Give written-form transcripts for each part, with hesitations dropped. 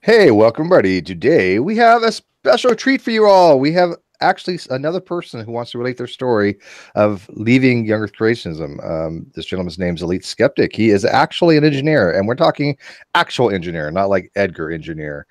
Hey, welcome, buddy. Today we have a special treat for you all. We have actually another person who wants to relate their story of leaving young Earth creationism. This gentleman's name's EliteSkeptiC. He is actually an engineer, and we're talking actual engineer, not like Edgar engineer.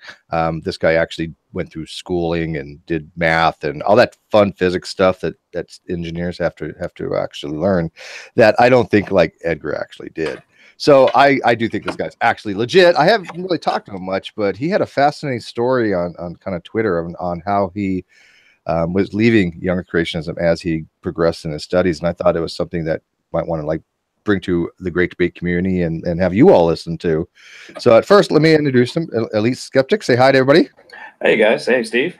This guy actually went through schooling and did math and all that fun physics stuff that engineers have to actually learn. That I don't think like Edgar actually did. So I do think this guy's actually legit. I haven't really talked to him much, but he had a fascinating story on kind of Twitter on how he was leaving younger creationism as he progressed in his studies, and I thought it was something that might want to like bring to the great debate community and have you all listen to. So at first, let me introduce him, EliteSkeptiC. Say hi to everybody. Hey guys, hey Steve.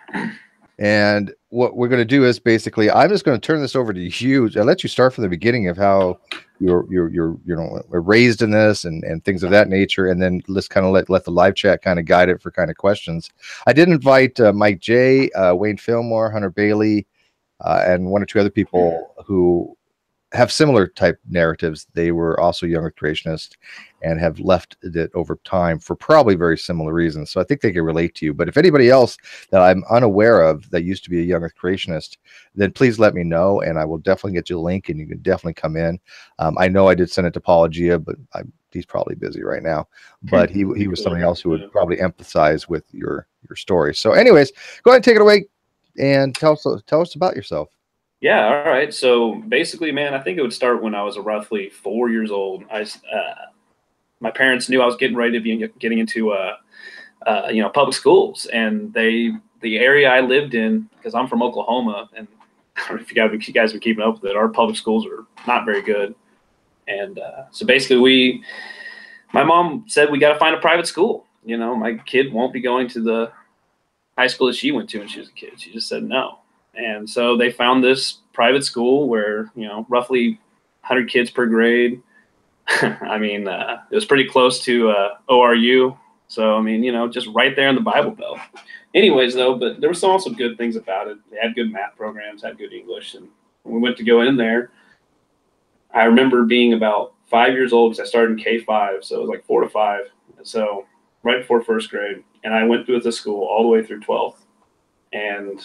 And what we're going to do is basically, I'm just going to turn this over to you. I'll let you start from the beginning of how were raised in this and things of that nature, and then let's kind of let the live chat kind of guide it for kind of questions. I did invite Mike J, Wayne Fillmore, Hunter Bailey, and one or two other people who have similar type narratives. They were also younger creationists and have left it over time for probably very similar reasons. So I think they can relate to you. But if anybody else that I'm unaware of that used to be a younger creationist, then please let me know, and I will definitely get you a link, and you can definitely come in. I know I did send it to Apologia, but he's probably busy right now. But he was somebody else who would probably empathize with your story. So, anyways, go ahead and take it away and tell us about yourself. Yeah, all right. So basically, man, I think it would start when I was roughly 4 years old. My parents knew I was getting ready to be getting into public schools, and the area I lived in, because I'm from Oklahoma, and I don't know if you guys were keeping up with it, our public schools are not very good. And so basically, my mom said we got to find a private school. You know, my kid won't be going to the high school that she went to when she was a kid. She just said no. And so they found this private school where, roughly 100 kids per grade. I mean, it was pretty close to ORU. So, I mean, just right there in the Bible Belt. Anyways, though, but there were some also good things about it. They had good math programs, had good English. And when we went to go in there, I remember being about 5 years old because I started in K-5. So it was like 4 to 5. So right before first grade. And I went through the school all the way through 12th. And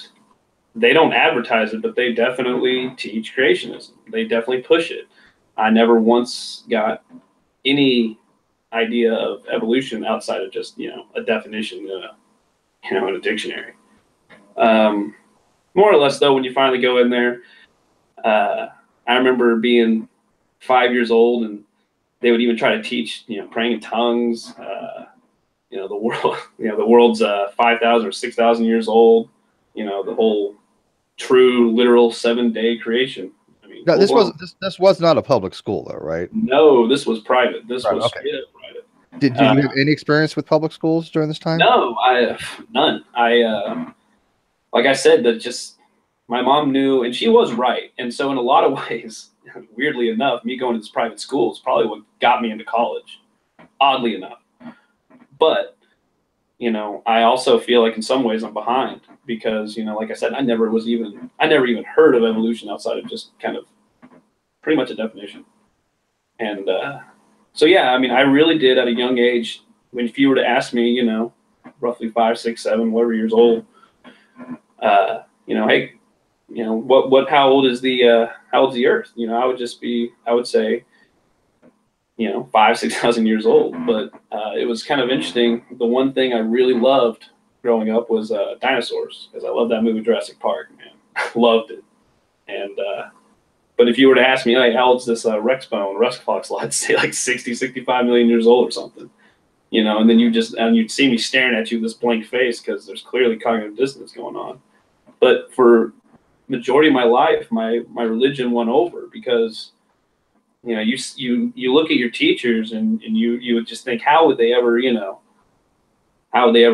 they don't advertise it, but they definitely teach creationism. They definitely push it. I never once got any idea of evolution outside of just, a definition in a dictionary. More or less, though, when you finally go in there, I remember being 5 years old, and they would even try to teach, praying in tongues. The world, the world's 5,000 or 6,000 years old. The whole true, literal 7-day creation. I mean, No, this was not a public school, though, right? No, this was private. This Right, was okay. straight up private. Did you have any experience with public schools during this time? No, none. Like I said, that just my mom knew, and she was right. And so, in a lot of ways, weirdly enough, me going to this private school is probably what got me into college. Oddly enough, but I also feel like in some ways I'm behind because, like I said, I never even heard of evolution outside of just kind of pretty much a definition. And so, yeah, I mean, I really did at a young age, if you were to ask me, roughly 5, 6, 7, whatever years old, hey, how old is how old's the earth? I would say, 5,000, 6,000 years old. But it was kind of interesting. The one thing I really loved growing up was dinosaurs, because I love that movie Jurassic Park, man. I loved it. And but if you were to ask me, hey, how old's this Rex bone, Rusclox, I'd say like 60, 65 million years old or something. And then you'd see me staring at you with this blank face because there's clearly cognitive dissonance going on. But for majority of my life, my religion won over because you look at your teachers and you would just think, how would they ever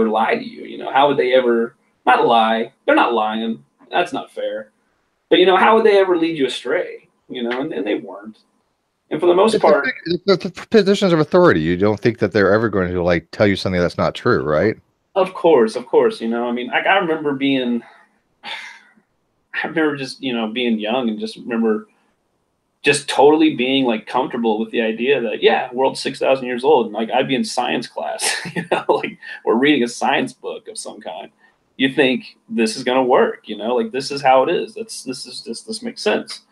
lie to you? How would they ever not lie? They're not lying. That's not fair. But how would they ever lead you astray? And they weren't. And for the most part, the positions of authority, you don't think that they're ever going to like tell you something that's not true, right? Of course. I mean, I remember just being young and just remember just totally being like comfortable with the idea that, yeah, world's 6,000 years old. And like, I'd be in science class, you know, like we're reading a science book of some kind. You think this is going to work, you know, like this is how it is. This makes sense.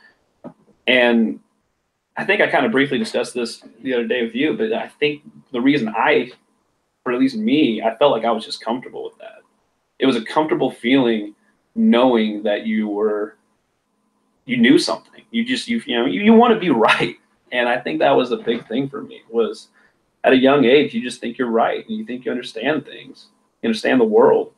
And I think I kind of briefly discussed this the other day with you, but I think the reason for at least me, I felt like I was just comfortable with that. It was a comfortable feeling knowing that you knew something. You want to be right. And I think that was a big thing for me, was at a young age, you just think you're right. And you think you understand things, you understand the world,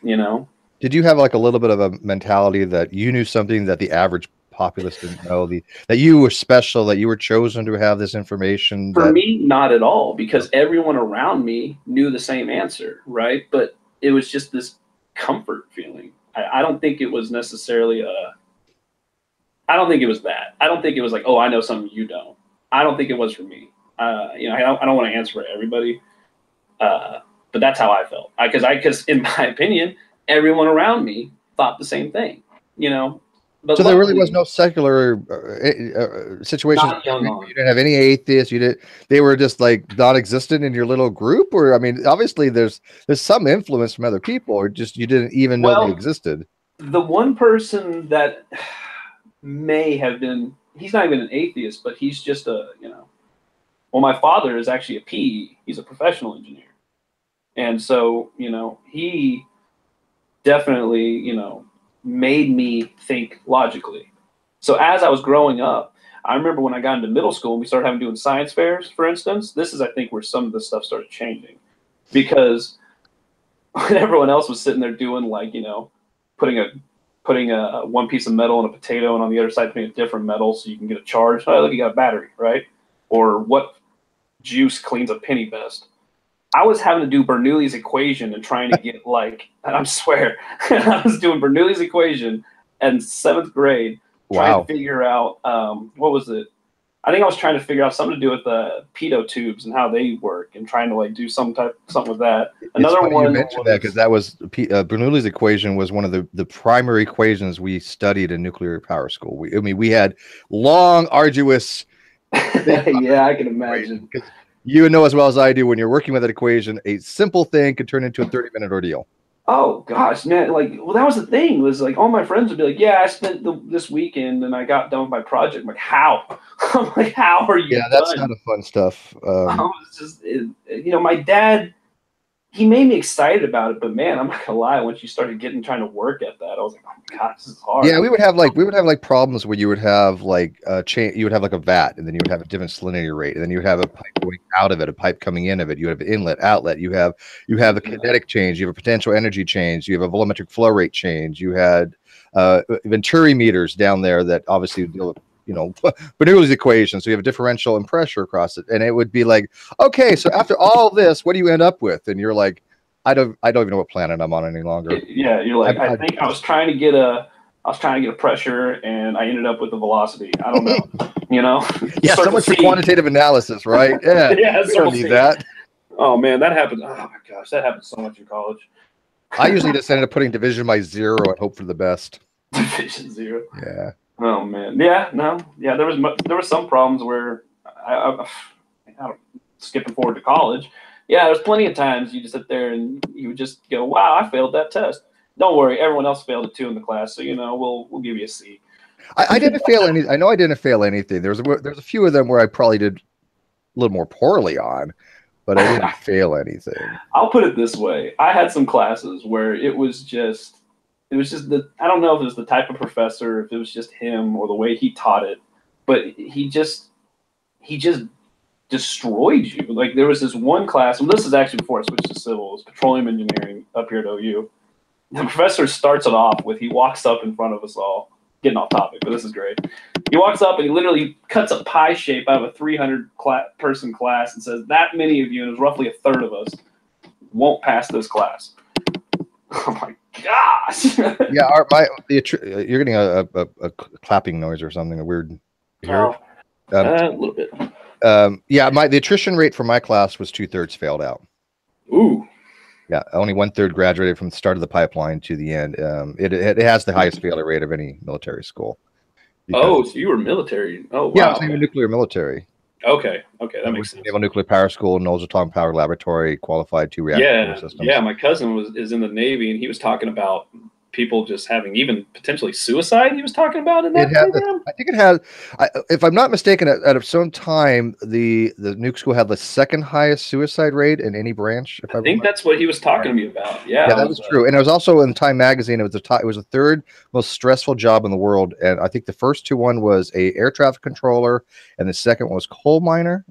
you know? Did you have like a little bit of a mentality that you knew something that the average populace didn't know, that you were special, that you were chosen to have this information? For me, not at all, because everyone around me knew the same answer, right? But it was just this comfort feeling. I don't think it was necessarily I don't think it was that. I don't think it was like, oh, I know something you don't. I don't think it was for me. You know, I don't want to answer for everybody, but that's how I felt. Because in my opinion, everyone around me thought the same thing. You know, but so there really was no secular situation. You didn't have any atheists. They were just like non-existent in your little group. Or I mean, obviously there's some influence from other people, or just you didn't even know they existed. The one person that may have been, he's not even an atheist, but he's just well, my father is actually a PE. He's a professional engineer. And so, he definitely, made me think logically. So as I was growing up, I remember when I got into middle school and we started doing science fairs, for instance. This is, I think, where some of the stuff started changing, because when everyone else was sitting there doing putting a one piece of metal in a potato and on the other side putting a different metal so you can get a charge. Oh, look, you got a battery, right? Or what juice cleans a penny best? I was having to do Bernoulli's equation and trying to get and I swear, I was doing Bernoulli's equation in 7th grade, trying to figure out, what was it? I think I was trying to figure out something to do with the pitot tubes and how they work, and trying to do something with that. Another one, you mentioned that because that was Bernoulli's equation was one of the primary equations we studied in nuclear power school. We had long, arduous. Yeah, I can imagine. You know as well as I do, when you're working with an equation, a simple thing could turn into a 30-minute ordeal. Oh gosh, man! That was the thing. Was all my friends would be like, "Yeah, I spent this weekend and I got done with my project." I'm like, "How?" I'm like, "How are you?" Yeah, that's kind of fun stuff. I was just, my dad, he made me excited about it, but man, I'm not gonna lie. Once you started trying to work at that, I was like, "Oh my god, this is hard." Yeah, we would have problems where you would have you would have a vat, and then you would have a different salinity rate, and then you would have a pipe going out of it, a pipe coming in of it. You have an inlet, outlet. You have a kinetic change. You have a potential energy change. You have a volumetric flow rate change. You had Venturi meters down there that obviously deal with Bernoulli's equation. So you have a differential and pressure across it, and it would be like, okay, so after all this, what do you end up with? And you're like, I don't even know what planet I'm on any longer. Yeah, you're like, I think I was trying to get a pressure, and I ended up with a velocity. I don't know. Yeah, so much for quantitative analysis, right? Yeah, yeah, we don't need that. Oh man, that happened. Oh my gosh, that happened so much in college. I usually just ended up putting division by 0 and hope for the best. Division 0. Yeah. Oh man. Yeah. No. Yeah. There was some problems where I don't, skipping forward to college. Yeah, there's plenty of times you just sit there and you would just go, "Wow, I failed that test." Don't worry, everyone else failed it too in the class, so we'll give you a C. I didn't fail any. I know I didn't fail anything. There's a few of them where I probably did a little more poorly on, but I didn't fail anything. I'll put it this way: I had some classes where it was just I don't know if it was the type of professor, if it was just him or the way he taught it, but he just destroyed you. There was this one class, and this is actually before I switched to civil, it was petroleum engineering up here at OU. The professor starts it off with, he walks up in front of us all, getting off topic, but this is great. He walks up and he literally cuts a pie shape out of a 300-person class and says, "That many of you, and it was roughly a third of us, won't pass this class." Oh my gosh. Yeah, you're getting a clapping noise or something, a weird. A little bit. Yeah, the attrition rate for my class was 2/3 failed out. Ooh. Yeah, only 1/3 graduated from the start of the pipeline to the end. It has the highest failure rate of any military school. because Oh, so you were military. Oh, yeah, I was wow. in the nuclear military. Okay. Okay. I That went makes to the sense. Naval Nuclear Power School, Knowles Atomic Power Laboratory, qualified 2 reactor core Yeah. Yeah. systems. My cousin is in the Navy, and he was talking about people just having even potentially suicide. He was talking about in It that had, program. I think it had, if I'm not mistaken, at some time, the nuke school had the second highest suicide rate in any branch, if I I think remember. that's what he was talking to me about. Yeah. Yeah, I that was, was true, and it was also in Time Magazine. It was it was the third most stressful job in the world, and I think the first two one was a air traffic controller, and the second one was coal miner,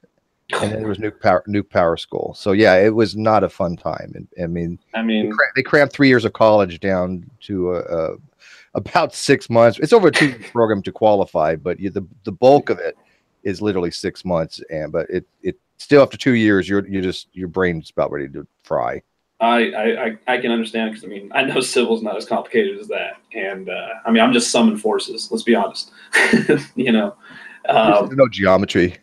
and then there was nuke power school. So yeah, it was not a fun time. And I mean, I mean, they crammed 3 years of college down to about 6 months. It's over a 2 year program to qualify, but the bulk of it is literally 6 months. And but it still after 2 years, you're just your brain's about ready to fry. I can understand because I mean I know civil's not as complicated as that, and I mean I'm just summon forces. Let's be honest, you know. There's Um, no geometry.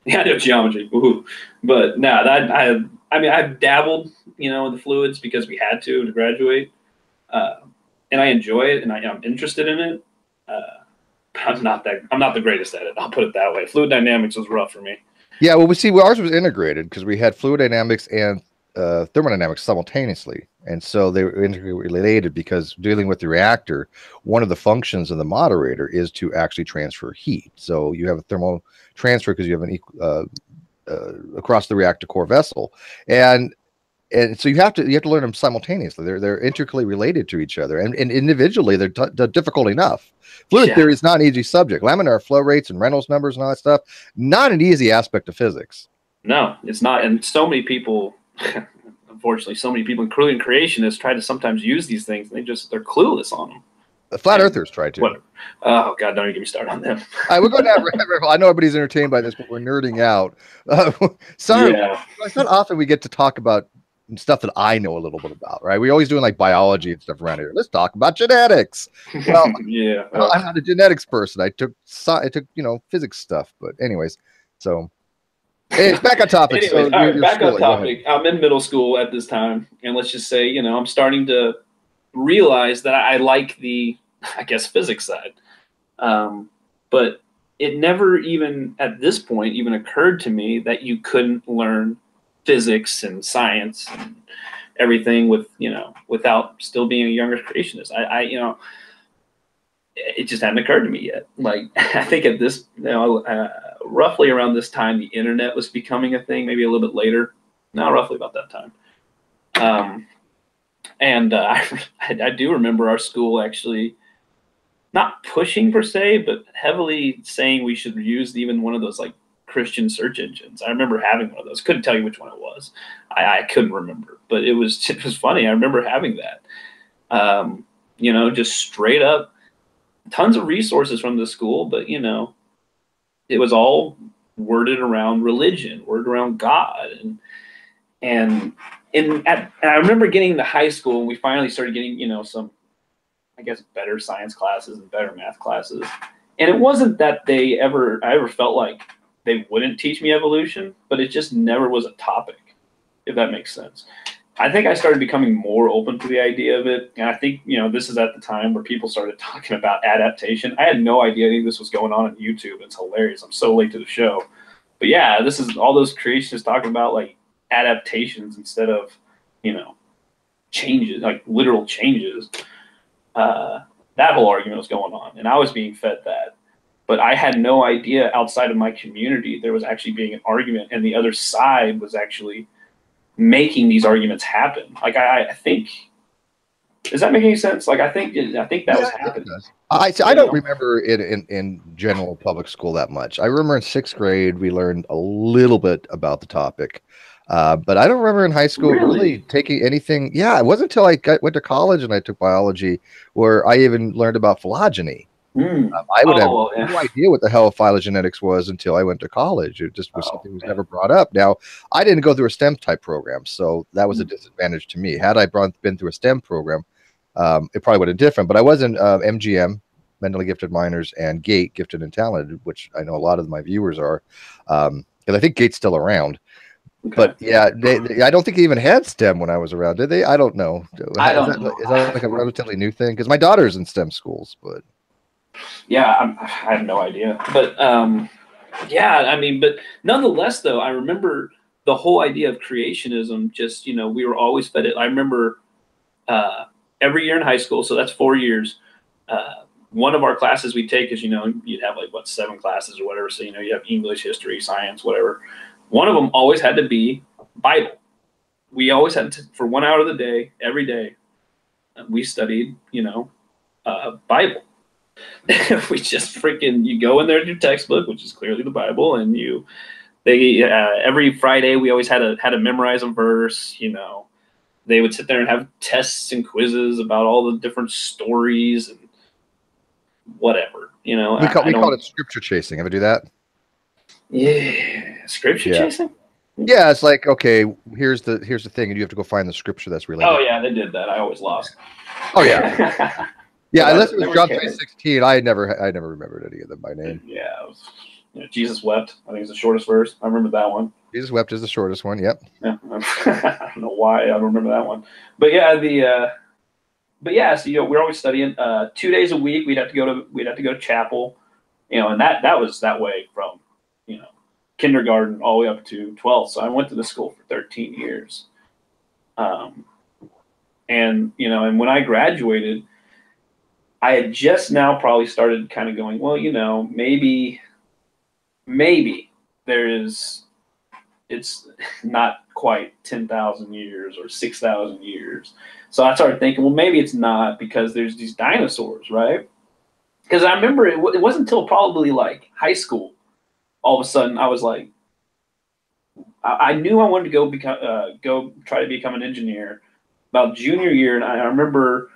yeah, I know geometry, woohoo. But no, that I mean I've dabbled, you know, in the fluids because we had to graduate, uh, and I enjoy it and I'm interested in it. Uh, I'm not the greatest at it. I'll put it that way. Fluid dynamics was rough for me. Yeah, well, ours was integrated because we had fluid dynamics and thermodynamics simultaneously, and so they were integrally related because dealing with the reactor, one of the functions of the moderator is to actually transfer heat. So you have a thermal transfer because you have an across the reactor core vessel, and so you have to learn them simultaneously. They're intricately related to each other, and individually they're difficult enough. Fluid Yeah. theory is not an easy subject. Laminar flow rates and Reynolds numbers and all that stuff, not an easy aspect of physics. No, it's not. And so many people, unfortunately, so many people, including creationists, try to sometimes use these things. And they're clueless on them. The flat And earthers try to. whatever. Oh God, don't even get me started on them. All right, we're going down rabbit hole. I know everybody's entertained by this, but we're nerding out. Sorry, Yeah. it's not often we get to talk about stuff that I know a little bit about, right? We always doing like biology and stuff around here. Let's talk about genetics. Well, Yeah. I'm not a genetics person. I took physics stuff, but anyways, so it's back on topic. Anyways, So all right, back on schooling. topic. I'm in middle school at this time, and let's just say, you know, I'm starting to realize that I like the, I guess, physics side. But it never even at this point even occurred to me that you couldn't learn physics and science and everything with, you know, without still being a younger creationist. You know, it just hadn't occurred to me yet. Like I think at this, you know, roughly around this time, the internet was becoming a thing. Maybe a little bit later. No, roughly about that time. And I do remember our school actually not pushing per se, but heavily saying we should use even one of those like Christian search engines. I remember having one of those. Couldn't tell you which one it was. I couldn't remember, but it was funny. I remember having that. You know, just straight up, tons of resources from the school, but you know, it was all worded around religion, worded around God, and I remember getting to high school and we finally started getting, you know, some, I guess, better science classes and better math classes. And it wasn't that I ever felt like they wouldn't teach me evolution, but it just never was a topic, if that makes sense. I think I started becoming more open to the idea of it. And I think, you know, this is at the time where people started talking about adaptation. I had no idea any of this was going on YouTube. It's hilarious. I'm so late to the show. But yeah, this is all those creationists talking about like adaptations instead of, you know, changes, like literal changes. That whole argument was going on, and I was being fed that. But I had no idea outside of my community there was actually being an argument, and the other side was actually making these arguments happen. Like I think, does that make any sense? Like I think that was happening. I don't remember it in general public school that much. I remember in 6th grade we learned a little bit about the topic. But I don't remember in high school really taking anything. Yeah, it wasn't until I went to college and I took biology where I even learned about phylogeny. I would have no idea what the hell phylogenetics was until I went to college. It just was something that was never brought up. Now, I didn't go through a STEM type program, so that was a disadvantage to me. Had I been through a STEM program, it probably would have been different. But I was in MGM, mentally gifted minors, and GATE, gifted and talented, which I know a lot of my viewers are, because I think GATE's still around. Okay. But yeah, I don't think they even had STEM when I was around, did they? I don't know. I don't know. Is that like a relatively new thing? Because my daughter's in STEM schools, but Yeah, I have no idea. But yeah, I mean, but nonetheless, though, I remember the whole idea of creationism. Just we were always fed it. I remember every year in high school, so that's 4 years. One of our classes we take is you'd have like 7 classes or whatever. So you have English, history, science, whatever. One of them always had to be Bible. We always had to, for 1 hour of the day, every day, we studied Bible. We just you go in there to your textbook, which is clearly the Bible, and every Friday we always had to memorize a verse. They would sit there and have tests and quizzes about all the different stories and whatever. We call it scripture chasing. Ever do that? Yeah, scripture chasing. Yeah, it's like, okay, here's the thing, and you have to go find the scripture that's related. Oh yeah, they did that. I always lost. Oh yeah. Yeah, unless it was John 3:16, I never remembered any of them by name. Yeah, it was, Jesus wept. I think it's the shortest verse. I remember that one. Jesus wept is the shortest one. Yep. Yeah, I don't know why I don't remember that one, but yeah, so we're always studying 2 days a week. We'd have to go to chapel, and that was that way from kindergarten all the way up to 12th. So I went to the school for 13 years, and when I graduated, I had just now probably started kind of going, well, maybe it's not quite 10,000 years or 6,000 years. So I started thinking, well, maybe it's not, because there's these dinosaurs, right? Because I remember it wasn't until probably like high school, all of a sudden I was like, I knew I wanted to go try to become an engineer about junior year. And I remember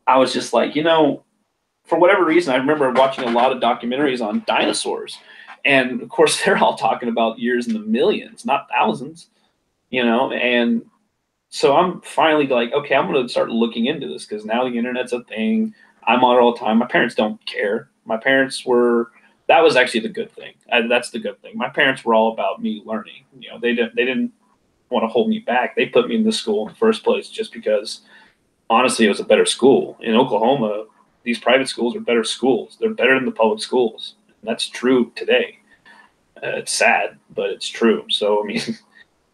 I was just like, for whatever reason, I remember watching a lot of documentaries on dinosaurs. And of course, they're all talking about years in the millions, not thousands, and so I'm finally like, okay, I'm going to start looking into this, because now the internet's a thing. I'm on it all the time. My parents don't care. My parents that was actually the good thing. That's the good thing. My parents were all about me learning. They didn't want to hold me back. They put me in this school in the first place just because, honestly, it was a better school. In Oklahoma, these private schools are better schools. They're better than the public schools. And that's true today. It's sad, but it's true. So, I mean,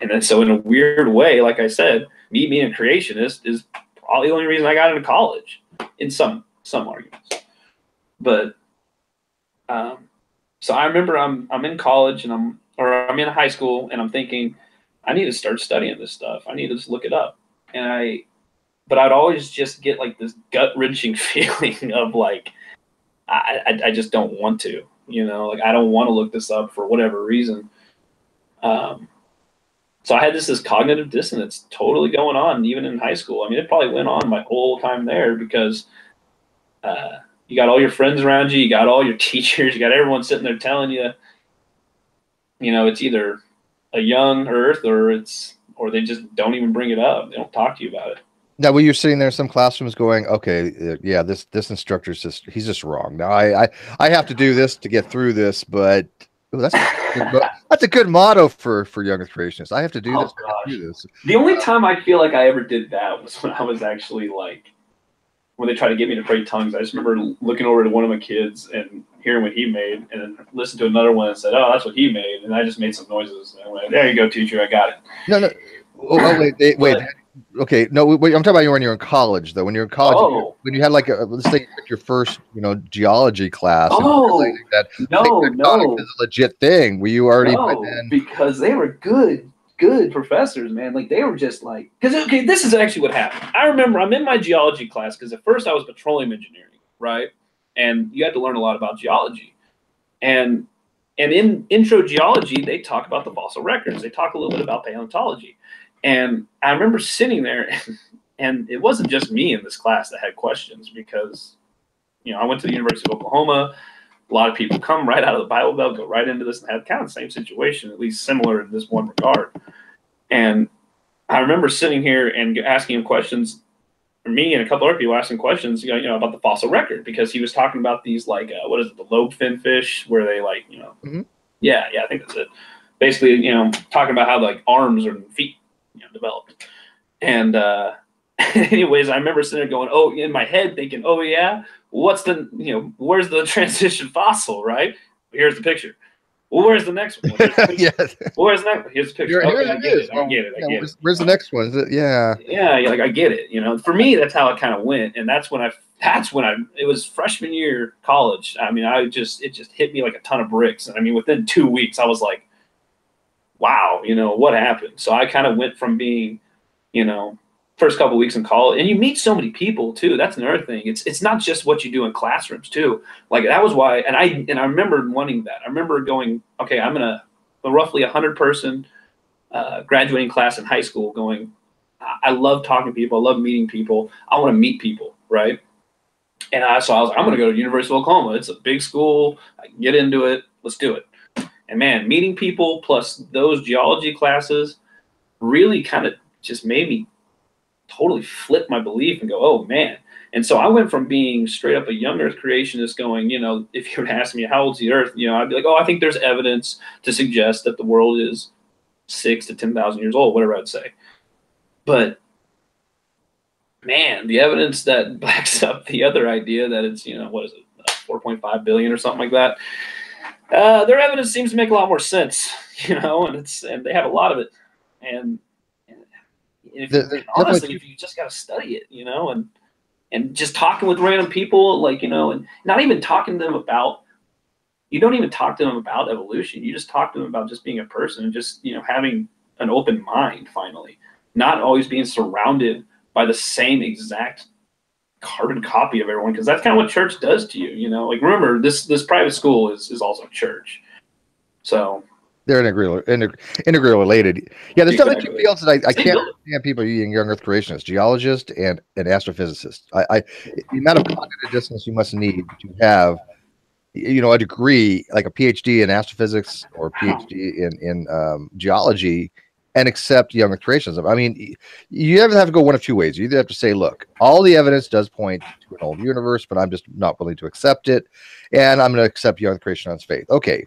and then so in a weird way, like I said, me being a creationist is probably the only reason I got into college in some arguments. But so I remember I'm in college and I'm in high school, and I'm thinking, I need to start studying this stuff. I need to just look it up. But I'd always just get like this gut-wrenching feeling of like, I just don't want to, like I don't want to look this up for whatever reason. So I had this cognitive dissonance totally going on, even in high school. I mean, it probably went on my whole time there, because you got all your friends around you, you got all your teachers, you got everyone sitting there telling you, it's either a young earth or they just don't even bring it up. They don't talk to you about it. Now, when you're sitting there in some classrooms going, okay, yeah, this instructor's he's just wrong. Now I have to do this to get through this, but that's a good motto for young creationists. I have to do this to get through this. The only time I feel like I ever did that was when I was actually like, when they tried to get me to pray tongues. I just remember looking over to one of my kids and hearing what he made, and then listened to another one and said, oh, that's what he made. And I just made some noises. And I went, there you go, teacher, I got it. No. Oh, wait. Okay, no, wait, I'm talking about when you're in college, though. When you're in college, when you had like let's say your first, geology class. No. It's a legit thing. Were you already? Because they were good professors, man. Like they were just like, okay, this is actually what happened. I remember I'm in my geology class, because at first I was petroleum engineering, right? And you had to learn a lot about geology, and in intro geology they talk about the fossil records. They talk a little bit about paleontology. And I remember sitting there, and it wasn't just me in this class that had questions, because, I went to the University of Oklahoma. A lot of people come right out of the Bible Belt, go right into this, and have kind of the same situation, at least similar in this one regard. And I remember sitting here and asking him questions, or me and a couple other people asking questions, about the fossil record, because he was talking about these, like, what is it, the lobe fin fish, where they, like, Mm-hmm. Yeah, I think that's it. Basically, talking about how, like, arms and feet developed. And anyways, I remember sitting there going, oh, in my head thinking, oh yeah, what's the, where's the transition fossil, right? Here's the picture. Well, where's the next one? Yes. Well, where's that? Here's the picture. Here Okay, it is. I get it. Where's the next one? Is it, yeah. Yeah, like I get it. For me, that's how it kind of went, and that's when it was freshman year college. I mean, it just hit me like a ton of bricks. I mean, within 2 weeks, I was like, wow, what happened? So I kind of went from being, first couple of weeks in college, and you meet so many people too. That's another thing. It's not just what you do in classrooms too. Like that was why, and I remember wanting that. I remember going, okay, I'm gonna a roughly 100-person graduating class in high school. Going, I love talking to people. I love meeting people. I want to meet people, right? And so I was like, I'm gonna go to University of Oklahoma. It's a big school. I can get into it. Let's do it. And man, meeting people plus those geology classes really kind of just made me totally flip my belief and go, oh man. And so I went from being straight up a young earth creationist going, if you would ask me how old's the earth, I'd be like, oh, I think there's evidence to suggest that the world is 6,000 to 10,000 years old, whatever I'd say. But man, the evidence that backs up the other idea that it's, what is it, 4.5 billion or something like that. Their evidence seems to make a lot more sense, and they have a lot of it. And honestly, if you just got to study it, and just talking with random people, like, and not even talking to them about, you don't even talk to them about evolution. You just talk to them about just being a person and just, having an open mind, finally, not always being surrounded by the same exact carbon copy of everyone. Cause that's kind of what church does to you, like, remember this private school is also church. So they're integrally related. Yeah, there's definitely two fields that I can't understand people using young earth creationists, geologists and astrophysicists. The amount of cognitive distance you must need to have, a degree like a PhD in astrophysics or PhD in geology and accept young earth creationism. I mean, you ever have to go one of two ways. You either have to say, look, all the evidence does point to an old universe, but I'm just not willing to accept it, and I'm going to accept young earth creationist faith. Okay.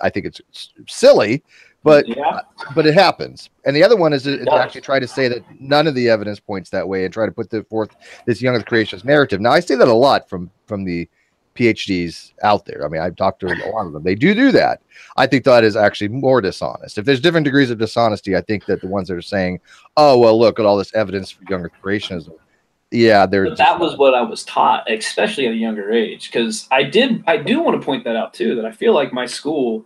I think it's silly, but it happens. And the other one is to actually try to say that none of the evidence points that way and try to put forth this young earth creationist narrative. Now, I say that a lot from the PhDs out there. I mean, I've talked to a lot of them. They do that. I think that is actually more dishonest. If there's different degrees of dishonesty, I think that the ones that are saying, oh, well, look at all this evidence for young earth creationism. Yeah, that was what I was taught, especially at a younger age. Because I do want to point that out too. That I feel like my school,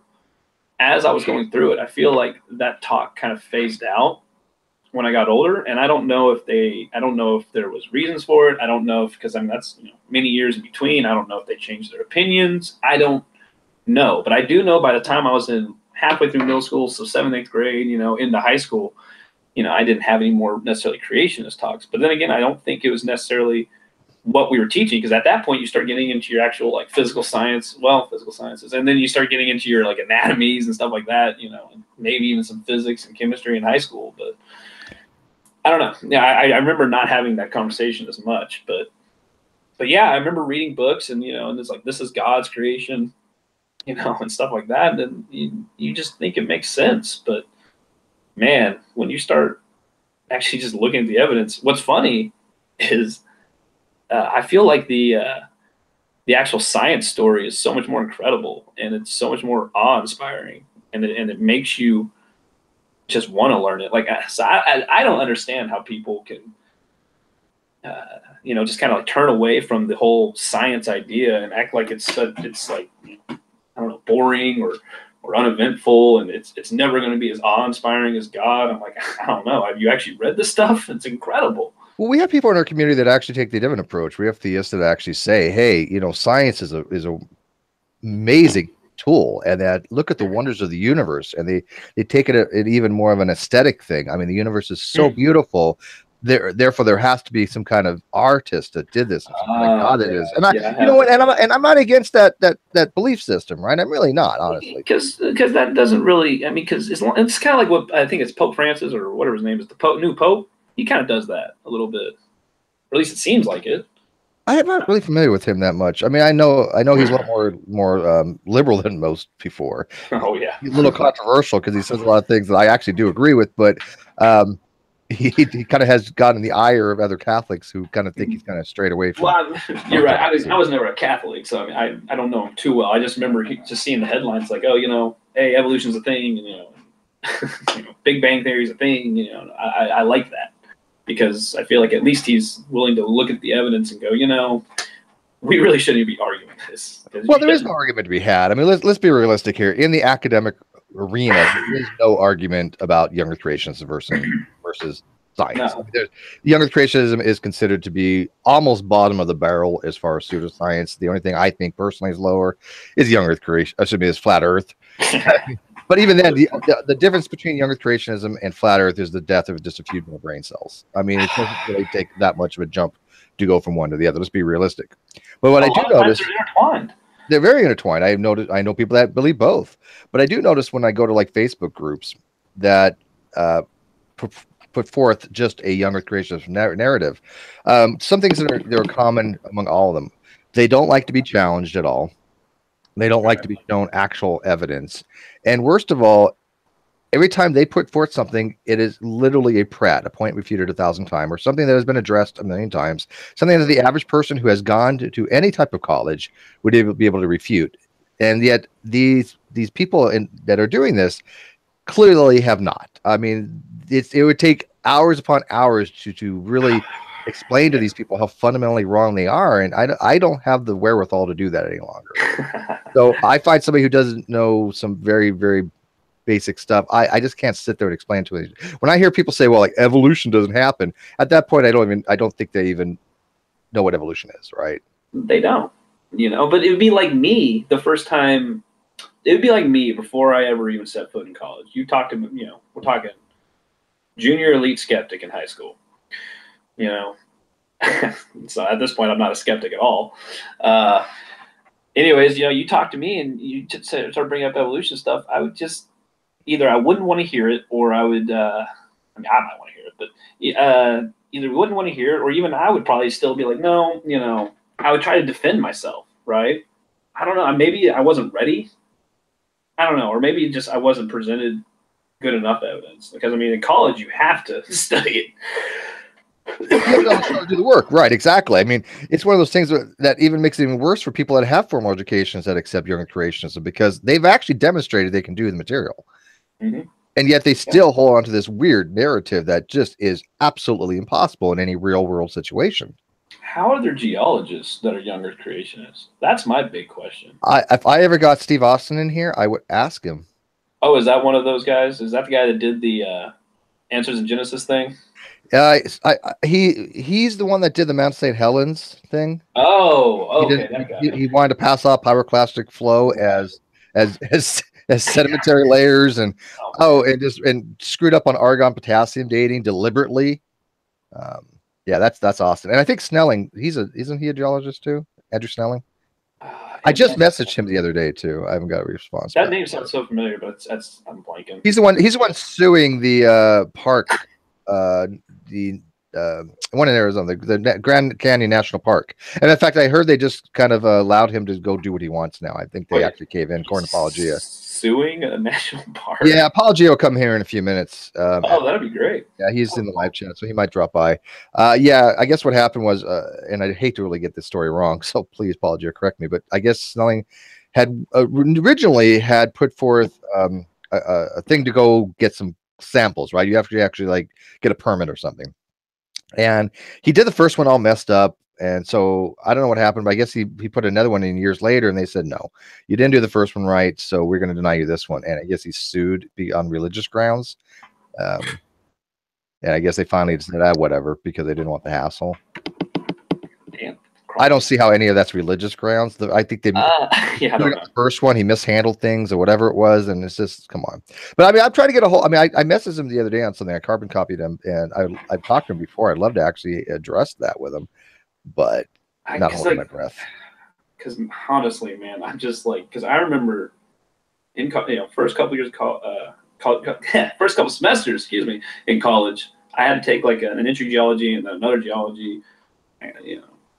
as I was going through it, I feel like that talk kind of phased out when I got older. And I don't know if there was reasons for it. I don't know if, because that's many years in between. I don't know if they changed their opinions. I don't know, but I do know by the time I was in halfway through middle school, so 7th, 8th grade, into high school. I didn't have any more necessarily creationist talks. But then again, I don't think it was necessarily what we were teaching, because at that point you start getting into your actual like physical sciences, and then you start getting into your like anatomies and stuff like that, and maybe even some physics and chemistry in high school. But I don't know. Yeah, I remember not having that conversation as much. But yeah, I remember reading books and and it's like, this is God's creation, and stuff like that. And you just think it makes sense, but man, when you start actually just looking at the evidence, what's funny is I feel like the actual science story is so much more incredible, and it's so much more awe-inspiring, and it makes you just want to learn it. Like, so I don't understand how people can, just kind of like turn away from the whole science idea and act like it's like, I don't know, boring or uneventful, and it's never going to be as awe-inspiring as God. I'm like, I don't know. Have you actually read this stuff? It's incredible. Well, we have people in our community that actually take the different approach. We have theists that actually say, hey, science is a amazing tool, and that look at the wonders of the universe, and they take it at even more of an aesthetic thing. I mean, the universe is so beautiful. Therefore, there has to be some kind of artist that did this. Like God, it is, and I'm not against that belief system, right? I'm really not, honestly, because that doesn't really. I mean, because it's kind of like what I think it's Pope Francis or whatever his name is, the new Pope. He kind of does that a little bit, or at least it seems like it. I am not really familiar with him that much. I mean, I know he's a lot more liberal than most before. Oh yeah, he's a little controversial because he says a lot of things that I actually do agree with, but. he kind of has gotten the ire of other Catholics who kind of think he's kind of strayed away from. Well, you're right. I was never a Catholic, so I mean, I don't know him too well. I just remember just seeing the headlines like, oh, hey, evolution's a thing, and Big Bang Theory's a thing. I like that because I feel like at least he's willing to look at the evidence and go, we really shouldn't be arguing this. Well, there is no argument to be had. I mean, let's be realistic here. In the academic arena, there is no argument about young Earth creationism versus science. No. Young Earth creationism is considered to be almost bottom of the barrel as far as pseudoscience. The only thing I think personally is lower is young Earth creation. Is flat Earth. But even then, the difference between young Earth creationism and flat Earth is the death of just a few more brain cells. I mean, it doesn't really take that much of a jump to go from one to the other. Let's be realistic. But what I do notice, they're very intertwined. I know people that believe both, but I do notice when I go to like Facebook groups that put forth just a young Earth creationist narrative. Some things that are common among all of them. They don't like to be challenged at all. They don't like to be shown actual evidence. And worst of all, every time they put forth something, it is literally a point refuted 1,000 times, or something that has been addressed 1,000,000 times, something that the average person who has gone to any type of college would be able to refute. And yet these people that are doing this clearly have not. I mean, it would take hours upon hours to really explain to these people how fundamentally wrong they are, and I don't have the wherewithal to do that any longer. So I find somebody who doesn't know some very, very basic stuff. I just can't sit there and explain to it. When I hear people say, well, like evolution doesn't happen, at that point I don't think they even know what evolution is, right? They don't, but it would be like me the first time. It would be like me before I ever even set foot in college. You talk to, we're talking junior elite skeptic in high school, so at this point I'm not a skeptic at all. Anyways, you talk to me and you start bringing up evolution stuff. I would just either I wouldn't want to hear it, or I would. I might want to hear it, but either we wouldn't want to hear it, or even I would probably still be like, no, I would try to defend myself, right? I don't know. Maybe I wasn't ready. I don't know, or maybe just I wasn't presented good enough evidence. Because in college you have to study it. Do the work, right? Exactly. I mean, it's one of those things that even makes it even worse for people that have formal educations that accept young creationism, because they've actually demonstrated they can do the material, and yet they still hold on to this weird narrative that just is absolutely impossible in any real world situation. How are there geologists that are younger creationists? That's my big question. If I ever got Steve Austin in here, I would ask him. Oh, is that one of those guys? Is that the guy that did the Answers in Genesis thing? He's the one that did the Mount St. Helens thing. Oh, okay. He wanted to pass off pyroclastic flow as sedimentary layers, and and screwed up on argon potassium dating deliberately. Yeah, that's Austin. And I think Snelling, isn't he a geologist too? Andrew Snelling. I just messaged him the other day too. I haven't got a response. That name sounds so familiar, but I'm blanking. He's the one suing the park, the one in Arizona, the Grand Canyon National Park. And in fact, I heard they just kind of allowed him to go do what he wants now. I think they actually cave in. According to Apologia. Suing a national park? Yeah, Apologia will come here in a few minutes. That'd be great. Yeah, he's in the live chat, so he might drop by. Yeah, I guess what happened was, and I hate to really get this story wrong, so please, Apologia, correct me, but I guess Snelling had originally had put forth a thing to go get some samples, right? You have to actually like get a permit or something. And he did the first one all messed up. And so I don't know what happened, but I guess he put another one in years later, and they said, no, you didn't do the first one right, so we're going to deny you this one. And I guess he sued on religious grounds. And I guess they finally said, whatever, because they didn't want the hassle. Damn. I don't see how any of that's religious grounds. I think they the first one, he mishandled things or whatever it was, and it's just, come on. But I mean, I'm trying to get a hold. I mean, I messaged him the other day on something. I carbon copied him, and I've talked to him before. I'd love to actually address that with him, but not holding my breath. Because honestly, man, I'm just like, because I remember in first couple years first couple semesters, in college, I had to take like an entry geology and then another geology, and,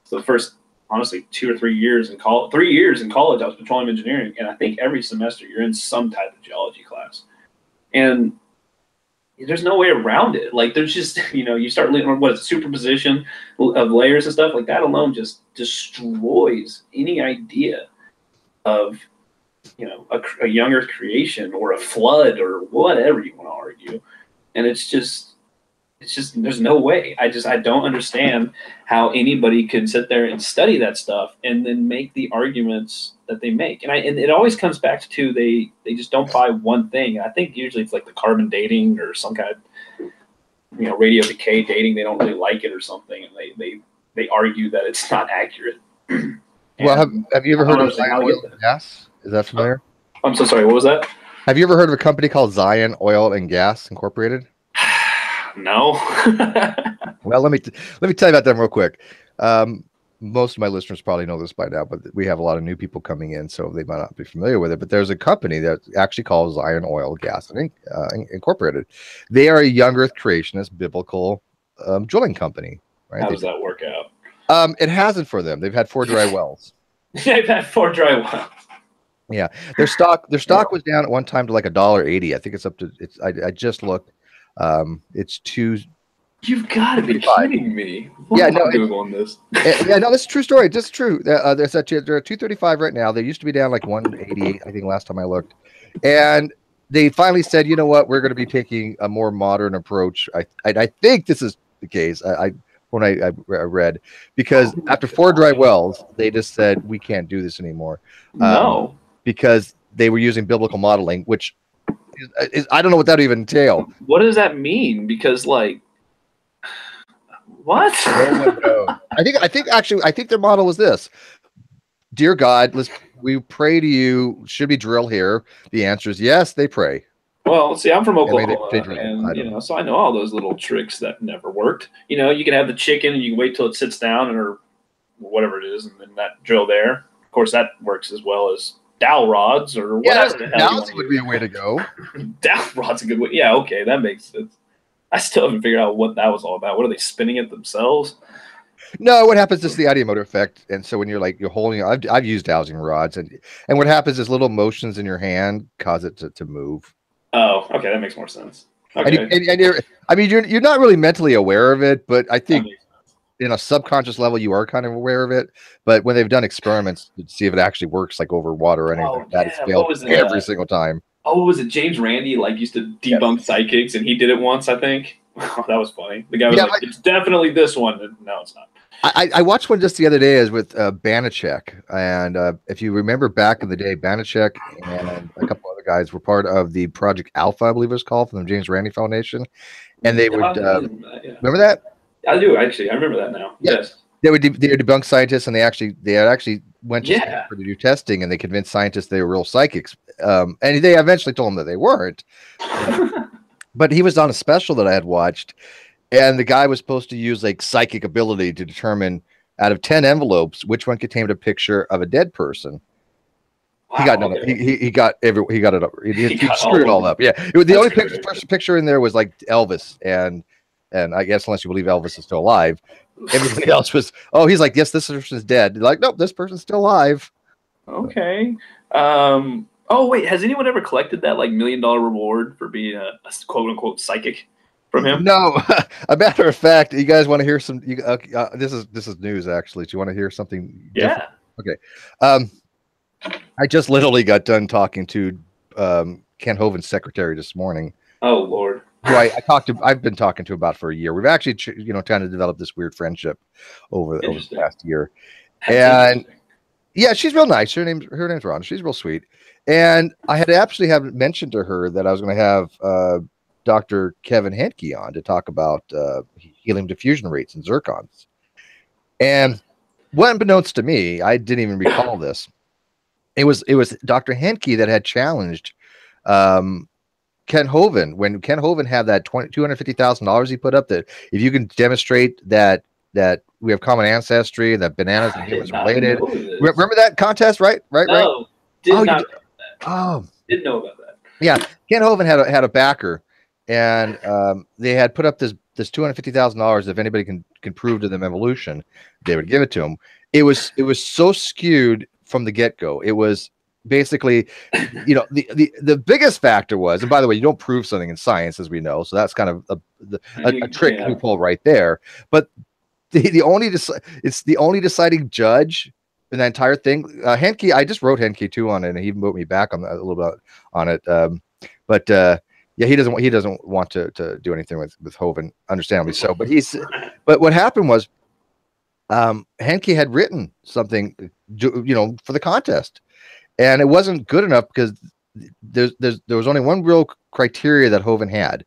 so the first, honestly, 2 or 3 years in college, 3 years in college, I was petroleum engineering, and I think every semester you're in some type of geology class. And there's no way around it. Like there's just, you start looking what is it, superposition of layers and stuff like that alone just destroys any idea of, a younger creation or a flood or whatever you want to argue. And it's just there's no way. I don't understand how anybody could sit there and study that stuff and then make the arguments that they make. And it always comes back to they just don't buy one thing. I think usually it's like the carbon dating or some kind of radio decay dating. They don't really like it or something, and they argue that it's not accurate. Well, have you ever heard of Zion Oil and Gas? Is that familiar? I'm so sorry. What was that? Have you ever heard of a company called Zion Oil and Gas Incorporated? No. Well, let me tell you about them real quick. Most of my listeners probably know this by now, but we have a lot of new people coming in, so they might not be familiar with it. But there's a company that actually called Zion Oil, Gas, and Incorporated. They are a young Earth creationist biblical drilling company. Right? How does that work out? It hasn't for them. They've had 4 dry wells. They've had 4 dry wells. Yeah, their stock was down at one time to like $1.80. I think it's up to I just looked. It's 2. You've got to be kidding me. Yeah, no, on this. Yeah, no, this is a true story. This is true. They're at 235 right now. They used to be down like 188, I think, last time I looked. And they finally said, you know what, we're going to be taking a more modern approach. I think this is the case. When I read, because after 4 dry wells, they just said we can't do this anymore. No, because they were using biblical modeling, which is I don't know what that even entail. What does that mean? Because like, what? No one knows. I think their model was this: Dear God, we pray to you. Should we drill here? The answer is yes. They pray. Well, see, I'm from Oklahoma, and so I know all those little tricks that never worked. You can have the chicken, and you can wait till it sits down, or whatever it is, and then that drill there. Of course, that works as well as dowel rods or whatever. Yeah, dowels would be a way to go. Dowel rod's a good way. Yeah, okay, that makes sense. I still haven't figured out what that was all about. What are they spinning it themselves? No, what happens is the ideomotor effect, and so when you're holding, I've used dowsing rods, and what happens is little motions in your hand cause it to move. Oh, okay, that makes more sense. Okay. You're not really mentally aware of it, but I think in a subconscious level you are kind of aware of it. But when they've done experiments to see if it actually works, like over water or anything, it's failed every single time. Oh, was it James Randi used to debunk psychics, and he did it once, I think. Oh, that was funny. The guy was like, "It's definitely this one." No, it's not. I watched one just the other day as with Banachek, and if you remember back in the day, Banachek and a couple other guys were part of the Project Alpha, I believe it was called, from the James Randi Foundation, and they would remember that? I do actually. I remember that now. Yeah. Yes, they would debunk scientists, and they actually went to Stanford to do testing, and they convinced scientists they were real psychics, and they eventually told them that they weren't. But he was on a special that I had watched. And the guy was supposed to use like psychic ability to determine out of 10 envelopes which one contained a picture of a dead person. Wow, he got none. He got it up. He screwed it all up. Yeah, the only picture in there was like Elvis, and I guess unless you believe Elvis is still alive, everybody else was. Oh, he's like, yes, this person's dead. Like, nope, this person's still alive. Okay. Oh wait, has anyone ever collected that like $1 million reward for being a quote unquote psychic? From him? No. A matter of fact, you guys want to hear some? This is news actually. Do you want to hear something? Yeah. Different? Okay. I just literally got done talking to Ken Hoven's secretary this morning. Oh Lord. Who I've been talking to about for a year. We've actually trying to develop this weird friendship over the past year. And yeah, she's real nice. Her name's Rhonda. She's real sweet. And I had actually mentioned to her that I was going to have Dr. Kevin Henke on to talk about helium diffusion rates and zircons. And unbeknownst to me, I didn't even recall this. It was Dr. Henke that had challenged Ken Hoven when Ken Hoven had that $250,000 he put up, that if you can demonstrate that we have common ancestry and that bananas and humans are related. Remember that contest, right? No, didn't know about that. Yeah, Ken Hoven had a backer. And they had put up this $250,000. If anybody can prove to them evolution, they would give it to him. It was so skewed from the get-go. It was basically, the biggest factor was, and by the way, you don't prove something in science, as we know, so that's kind of a trick loophole right there. But it's the only deciding judge in that entire thing. Henke, I just wrote Henke too on it, and he wrote me back on that, a little bit on it. But yeah, he doesn't want to do anything with Hovind, understandably so. But what happened was, Henke had written something, for the contest, and it wasn't good enough because there was only one real criteria that Hovind had,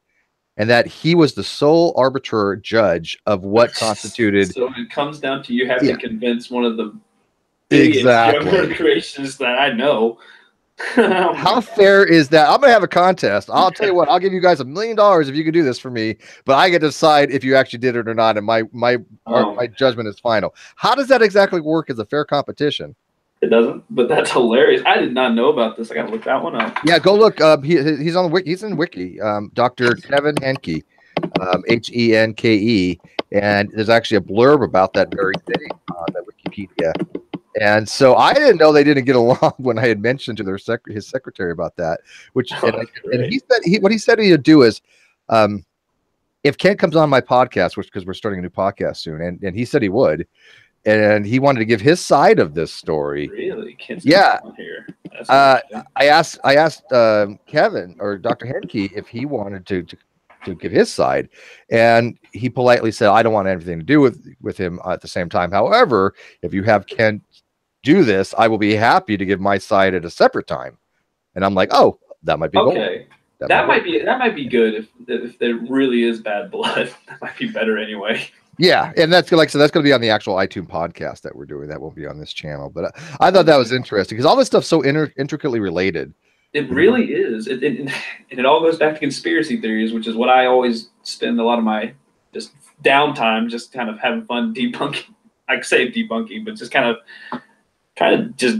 and that he was the sole arbiter judge of what constituted. So it comes down to you have to convince one of the exactly creationists that I know. How fair is that? I'm gonna have a contest. I'll tell you what, I'll give you guys $1 million if you can do this for me, but I get to decide if you actually did it or not, and my judgment is final. How does that exactly work as a fair competition? It doesn't, but that's hilarious. I did not know about this. I gotta look that one up. Yeah, go look. He's on the wiki. He's in Wiki. Dr. Kevin Henke, Henke, and there's actually a blurb about that very thing on the Wikipedia. And so I didn't know they didn't get along when I had mentioned to his secretary about that. And he said what he said he'd do is, if Kent comes on my podcast, because we're starting a new podcast soon, and he said he would. And he wanted to give his side of this story. Really? Kent's on here. I asked Kevin or Dr. Henke if he wanted to give his side, and he politely said, "I don't want anything to do with him at the same time. However, if you have Kent do this, I will be happy to give my side at a separate time." And I'm like, "Oh, that might be okay. That might be good if there really is bad blood. That might be better anyway." Yeah, and that's like so. That's going to be on the actual iTunes podcast that we're doing. That won't be on this channel. But I thought that was interesting because all this stuff's so intricately related. It really is. And it all goes back to conspiracy theories, which is what I always spend a lot of my just downtime just kind of having fun debunking. I say debunking, but just kind of just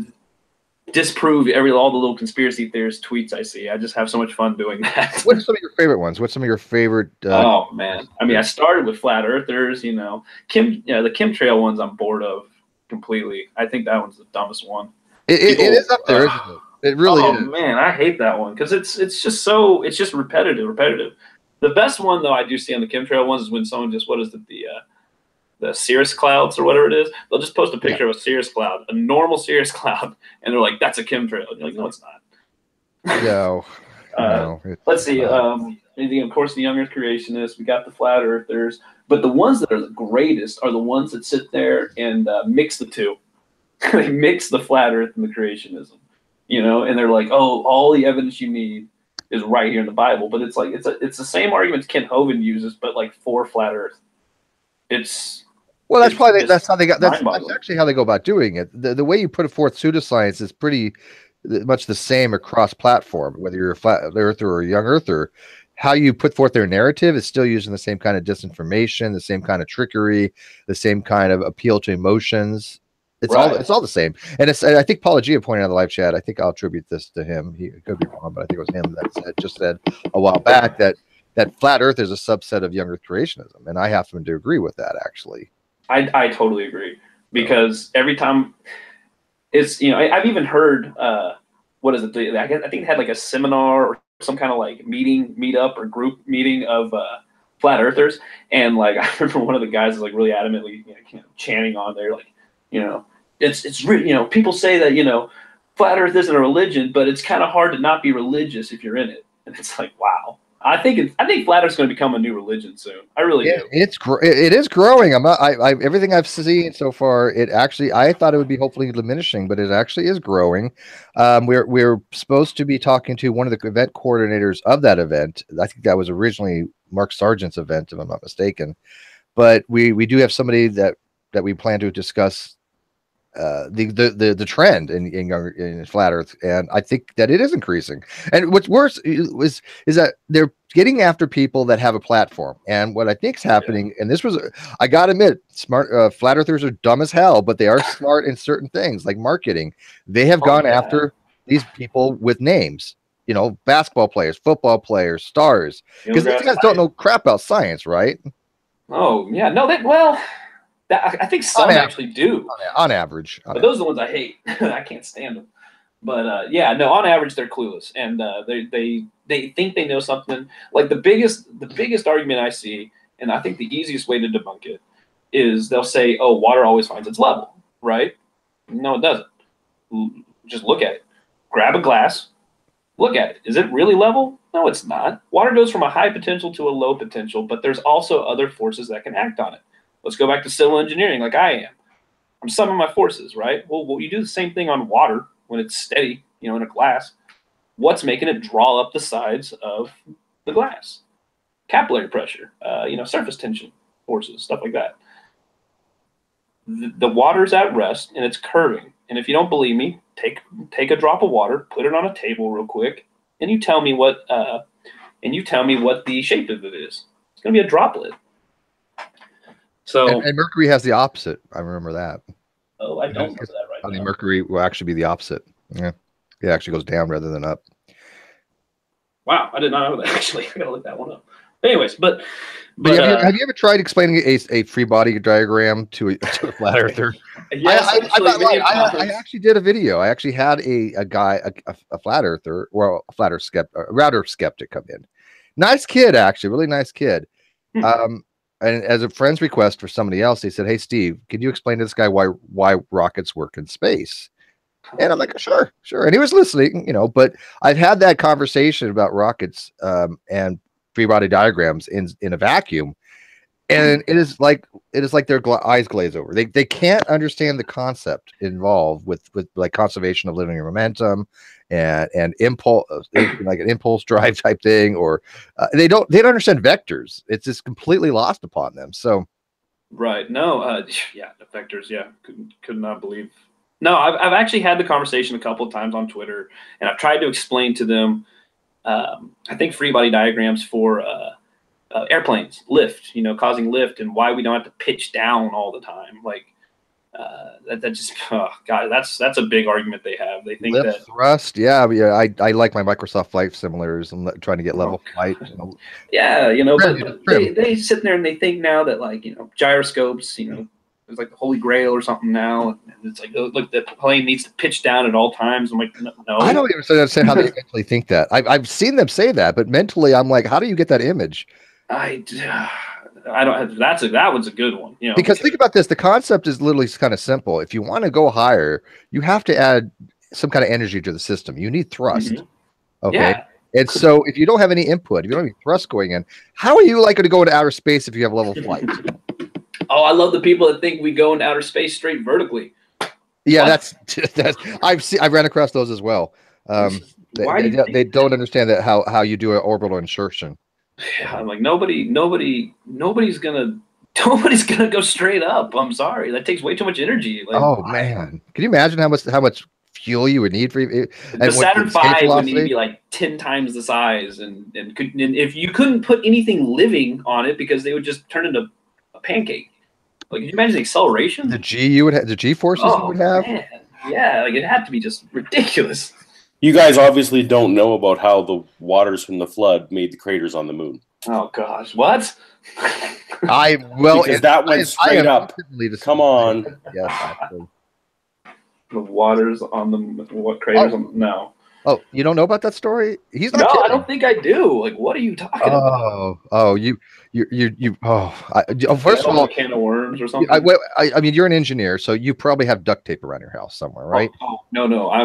disprove all the little conspiracy theorist tweets I see. I just have so much fun doing that. What are some of your favorite ones? What's some of your favorite? Oh man, I mean, I started with flat earthers. The chemtrail ones I'm bored of completely. I think that one's the dumbest one. It is up there, isn't it? It really is. Oh man, I hate that one because it's just repetitive. The best one though I do see on the chemtrail ones is when someone just the cirrus clouds or whatever it is. They'll just post a picture of a cirrus cloud, a normal cirrus cloud, and they're like, "That's a chemtrail." And you're like, "No, it's not." No. Let's see. Of course, the young Earth creationists. We got the flat earthers, but the ones that are the greatest are the ones that sit there and mix the two. They mix the flat Earth and the creationism, and they're like, "Oh, all the evidence you need is right here in the Bible." But it's like it's the same arguments Kent Hovind uses, but like for flat Earth. That's actually how they go about doing it. The way you put forth pseudoscience is pretty much the same across platform, whether you're a flat earther or a young earther. How you put forth their narrative is still using the same kind of disinformation, the same kind of trickery, the same kind of appeal to emotions. It's all the same. And I think Paula Gia pointed out in the live chat. I think I'll attribute this to him. He could be wrong, but I think it was him that said a while back that flat Earth is a subset of young Earth creationism, and I happen to agree with that actually. I totally agree because every time it's I've even heard what is it? I think it had like a seminar or some kind of like meetup or group meeting of flat earthers, and like I remember one of the guys is like really adamantly chanting on there like it's really people say that flat Earth isn't a religion, but it's kind of hard to not be religious if you're in it, and it's like wow. I think flat Earth's going to become a new religion soon. I really do. It is growing. Everything I've seen so far. I thought it would be hopefully diminishing, but it actually is growing. We're supposed to be talking to one of the event coordinators of that event. I think that was originally Mark Sargent's event, if I'm not mistaken. But we do have somebody that we plan to discuss the trend in flat Earth, and I think that it is increasing. And what's worse is that they're getting after people that have a platform. And what I think is happening, and this was, I gotta admit, smart flat earthers are dumb as hell, but they are smart in certain things like marketing. They have gone after these people with names, basketball players, football players, stars, because these guys don't know crap about science, right? Oh yeah, no, I think some actually do on average. But those are the ones I hate. I can't stand them. But yeah, no, on average they're clueless, and they think they know something. Like the biggest argument I see, and I think the easiest way to debunk it is they'll say, "Oh, water always finds its level," right? No, it doesn't. Just look at it. Grab a glass, look at it. Is it really level? No, it's not. Water goes from a high potential to a low potential, but there's also other forces that can act on it. Let's go back to civil engineering, like I am. I'm summing my forces, right? Well, you do the same thing on water when it's steady, in a glass. What's making it draw up the sides of the glass? Capillary pressure, surface tension forces, stuff like that. The water's at rest and it's curving. And if you don't believe me, take a drop of water, put it on a table real quick, and you tell me what the shape of it is. It's going to be a droplet. So and Mercury has the opposite. I remember that. Oh, I don't remember that right now. Mercury will actually be the opposite. Yeah, it actually goes down rather than up. Wow, I did not know that. Actually, I gotta look that one up. Anyways, but have you ever tried explaining a free body diagram to a flat earther? Yes, I actually did a video. I actually had a guy, a flat earther, or a router skeptic come in. Nice kid, actually, really nice kid. And as a friend's request for somebody else, they said, "Hey, Steve, can you explain to this guy why rockets work in space?" And I'm like, sure. And he was listening, but I've had that conversation about rockets and free body diagrams in a vacuum. And it is like their eyes glaze over. They can't understand the concept involved with like conservation of linear momentum and impulse, like an impulse drive type thing, or they don't understand vectors. It's just completely lost upon them. So, right, no, yeah, the vectors, yeah, could not believe. No, I've actually had the conversation a couple of times on Twitter, and I've tried to explain to them. I think free body diagrams for airplanes, lift, causing lift, and why we don't have to pitch down all the time. Like that just, God, that's a big argument they have. They think lift, that thrust, yeah. I like my Microsoft Flight simulators. I'm trying to get level flight. Yeah, but they sit there and they think now that gyroscopes, it's like the holy grail or something now, and it's like, oh, look, the plane needs to pitch down at all times. I'm like, no. I don't even understand how they mentally think that. I've seen them say that, but mentally, I'm like, how do you get that image? I don't. That one's a good one. Because think about this: the concept is literally kind of simple. If you want to go higher, you have to add some kind of energy to the system. You need thrust. Okay. Yeah. And so, if you don't have any input, if you don't have any thrust going in, how are you likely to go into outer space if you have level flight? Oh, I love the people that think we go into outer space straight vertically. Yeah, that's I've ran across those as well. They don't understand that how you do an orbital insertion. Yeah, I'm like nobody's gonna go straight up. I'm sorry, that takes way too much energy. Like, oh man, can you imagine how much fuel you would need for the Saturn V would need to be like 10 times the size, and if you couldn't put anything living on it because they would just turn into a pancake. Like, can you imagine the acceleration? The G forces you would have. Man. Yeah, like it had to be just ridiculous. You guys obviously don't know about how the waters from the flood made the craters on the moon. Oh gosh, what? Because that went straight up. Come on. Yes, the waters on the craters? No. Oh, you don't know about that story? He's not. No, kidding. I don't think I do. Like, what are you talking about? First of all, a can of worms or something. I mean, you're an engineer, so you probably have duct tape around your house somewhere, right? No. I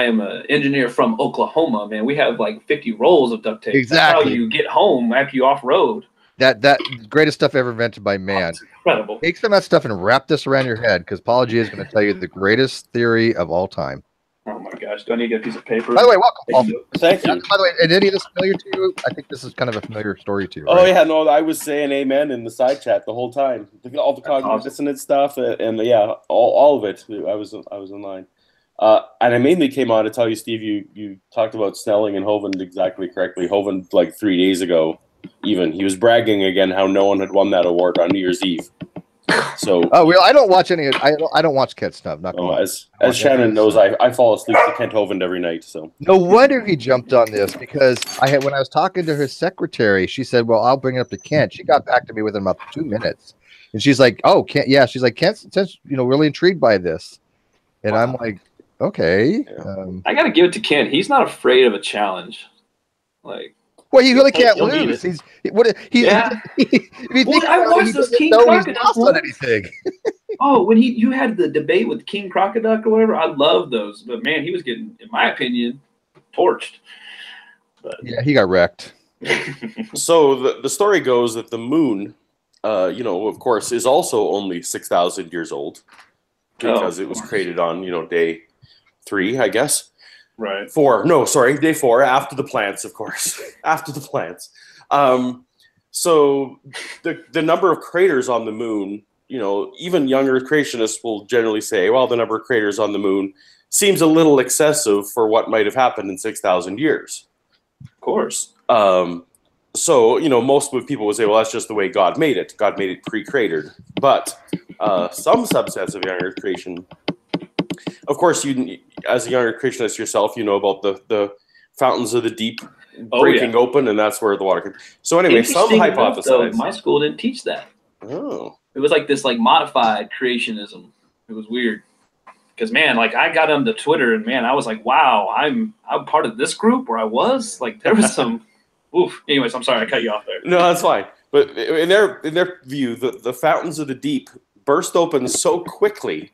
am an engineer from Oklahoma, man. We have like 50 rolls of duct tape. Exactly. That's how you get home after you off road. That greatest stuff ever invented by man. It's incredible. Take some of that stuff and wrap this around your head, because Paul G is going to tell you the greatest theory of all time. Oh my gosh! Do I need to get a piece of paper? By the way, welcome, Paul. Thank you. By the way, and any of this familiar to you? I think this is kind of a familiar story to you. Right? Oh yeah, no, I was saying amen in the side chat the whole time. All the cognitive dissonance stuff, and yeah, all of it. I was in line, and I mainly came on to tell you, Steve. You talked about Snelling and Hovind exactly correctly. Hovind, like 3 days ago, even he was bragging again how no one had won that award on New Year's Eve. So I don't watch any. I don't watch Kent stuff. As Shannon knows, I fall asleep to Kent Hovind every night. So no wonder he jumped on this, because when I was talking to her secretary, she said, "Well, I'll bring it up to Kent." She got back to me within about 2 minutes, and she's like, "Oh, Kent, yeah." She's like, "Kent's really intrigued by this," and I'm like, Okay. Yeah. I got to give it to Ken. He's not afraid of a challenge. Like, well, he really can't he'll beat lose. it. If you think I about it, he watched those doesn't King know he's Crocodile lost on ones. anything. Oh, when you had the debate with King Crocodile or whatever, I love those. But man, he was getting, in my opinion, torched. But Yeah, he got wrecked. So the story goes that the moon, you know, of course, is also only 6,000 years old because it was created on, you know, day 3, I guess. Right. 4. No, sorry, day 4 after the plants, of course, after the plants. So the number of craters on the moon, you know, even younger creationists will generally say, well, the number of craters on the moon seems a little excessive for what might have happened in 6,000 years. Of course. So, you know, most people would say, well, that's just the way God made it. God made it pre-cratered. But some subsets of younger creation, of course, you, as a younger creationist yourself, you know about the fountains of the deep breaking open, and that's where the water can. So anyway, some hypothesize. Though, my school didn't teach that. Oh. It was like this, like, modified creationism. It was weird. Because, man, like, I got onto Twitter, and, man, I was like, wow, I'm part of this group where I was. Like, there was some... Oof. Anyways, I'm sorry, I cut you off there. No, that's fine. But in their view, the fountains of the deep burst open so quickly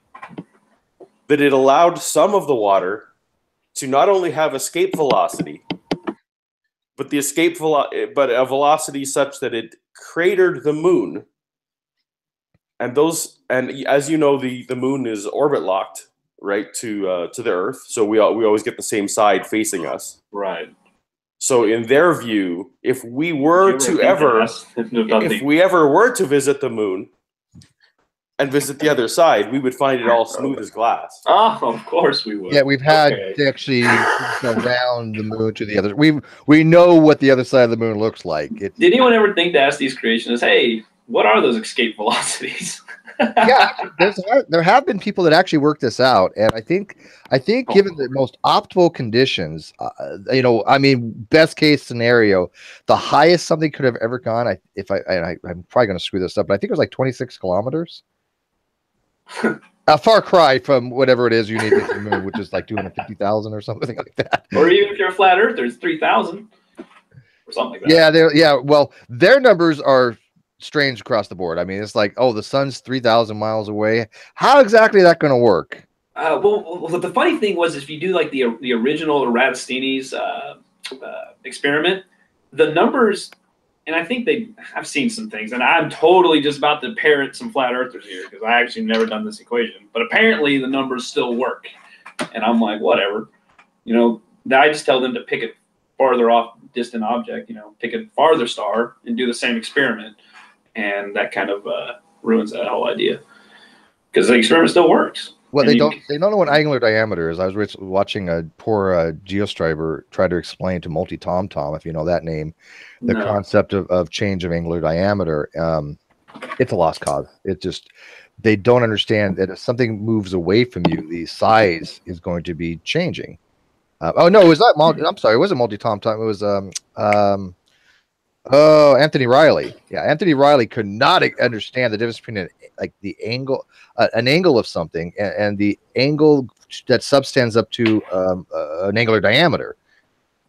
that it allowed some of the water to not only have escape velocity, but but a velocity such that it cratered the moon. And as you know, the moon is orbit locked, right, to the Earth. So we always get the same side facing us. Right. So in their view, if we ever were to visit the moon and visit the other side, we would find it all smooth as glass. Oh, of course we would. Yeah, we've had actually around the moon to the other. We know what the other side of the moon looks like. Did anyone ever think to ask these creationists, hey, what are those escape velocities? Yeah, there have been people that actually work this out, and I think given the most optimal conditions, you know, I mean, best case scenario, the highest something could have ever gone. I'm probably going to screw this up, but I think it was like 26 kilometers. A far cry from whatever it is you need to get to the moon, which is like 250,000 or something like that. Or even if you're a flat earther, it's 3,000 or something like that. Yeah, well, their numbers are strange across the board. I mean, it's like, oh, the sun's 3,000 miles away. How exactly is that going to work? Well, the funny thing was, if you do like the original Eratosthenes experiment, the numbers, and I think I've seen some things, and I'm totally just about to parrot some flat earthers here because I actually never done this equation, but apparently the numbers still work, and I'm like, whatever, you know. I just tell them to pick a farther off distant object, you know, pick a farther star and do the same experiment. And that kind of ruins that whole idea because the experiment still works. Well, they don't know what angular diameter is. I was watching a poor geostriber try to explain to multi-tom-tom, if you know that name, the concept of change of angular diameter. It's a lost cause. It just, they don't understand that if something moves away from you, the size is going to be changing. Oh no, it was not. I'm sorry, it wasn't multi-tom-tom. It was Anthony Riley. Yeah, Anthony Riley could not understand the difference between an angle of something and the angle that subtends up to an angular diameter,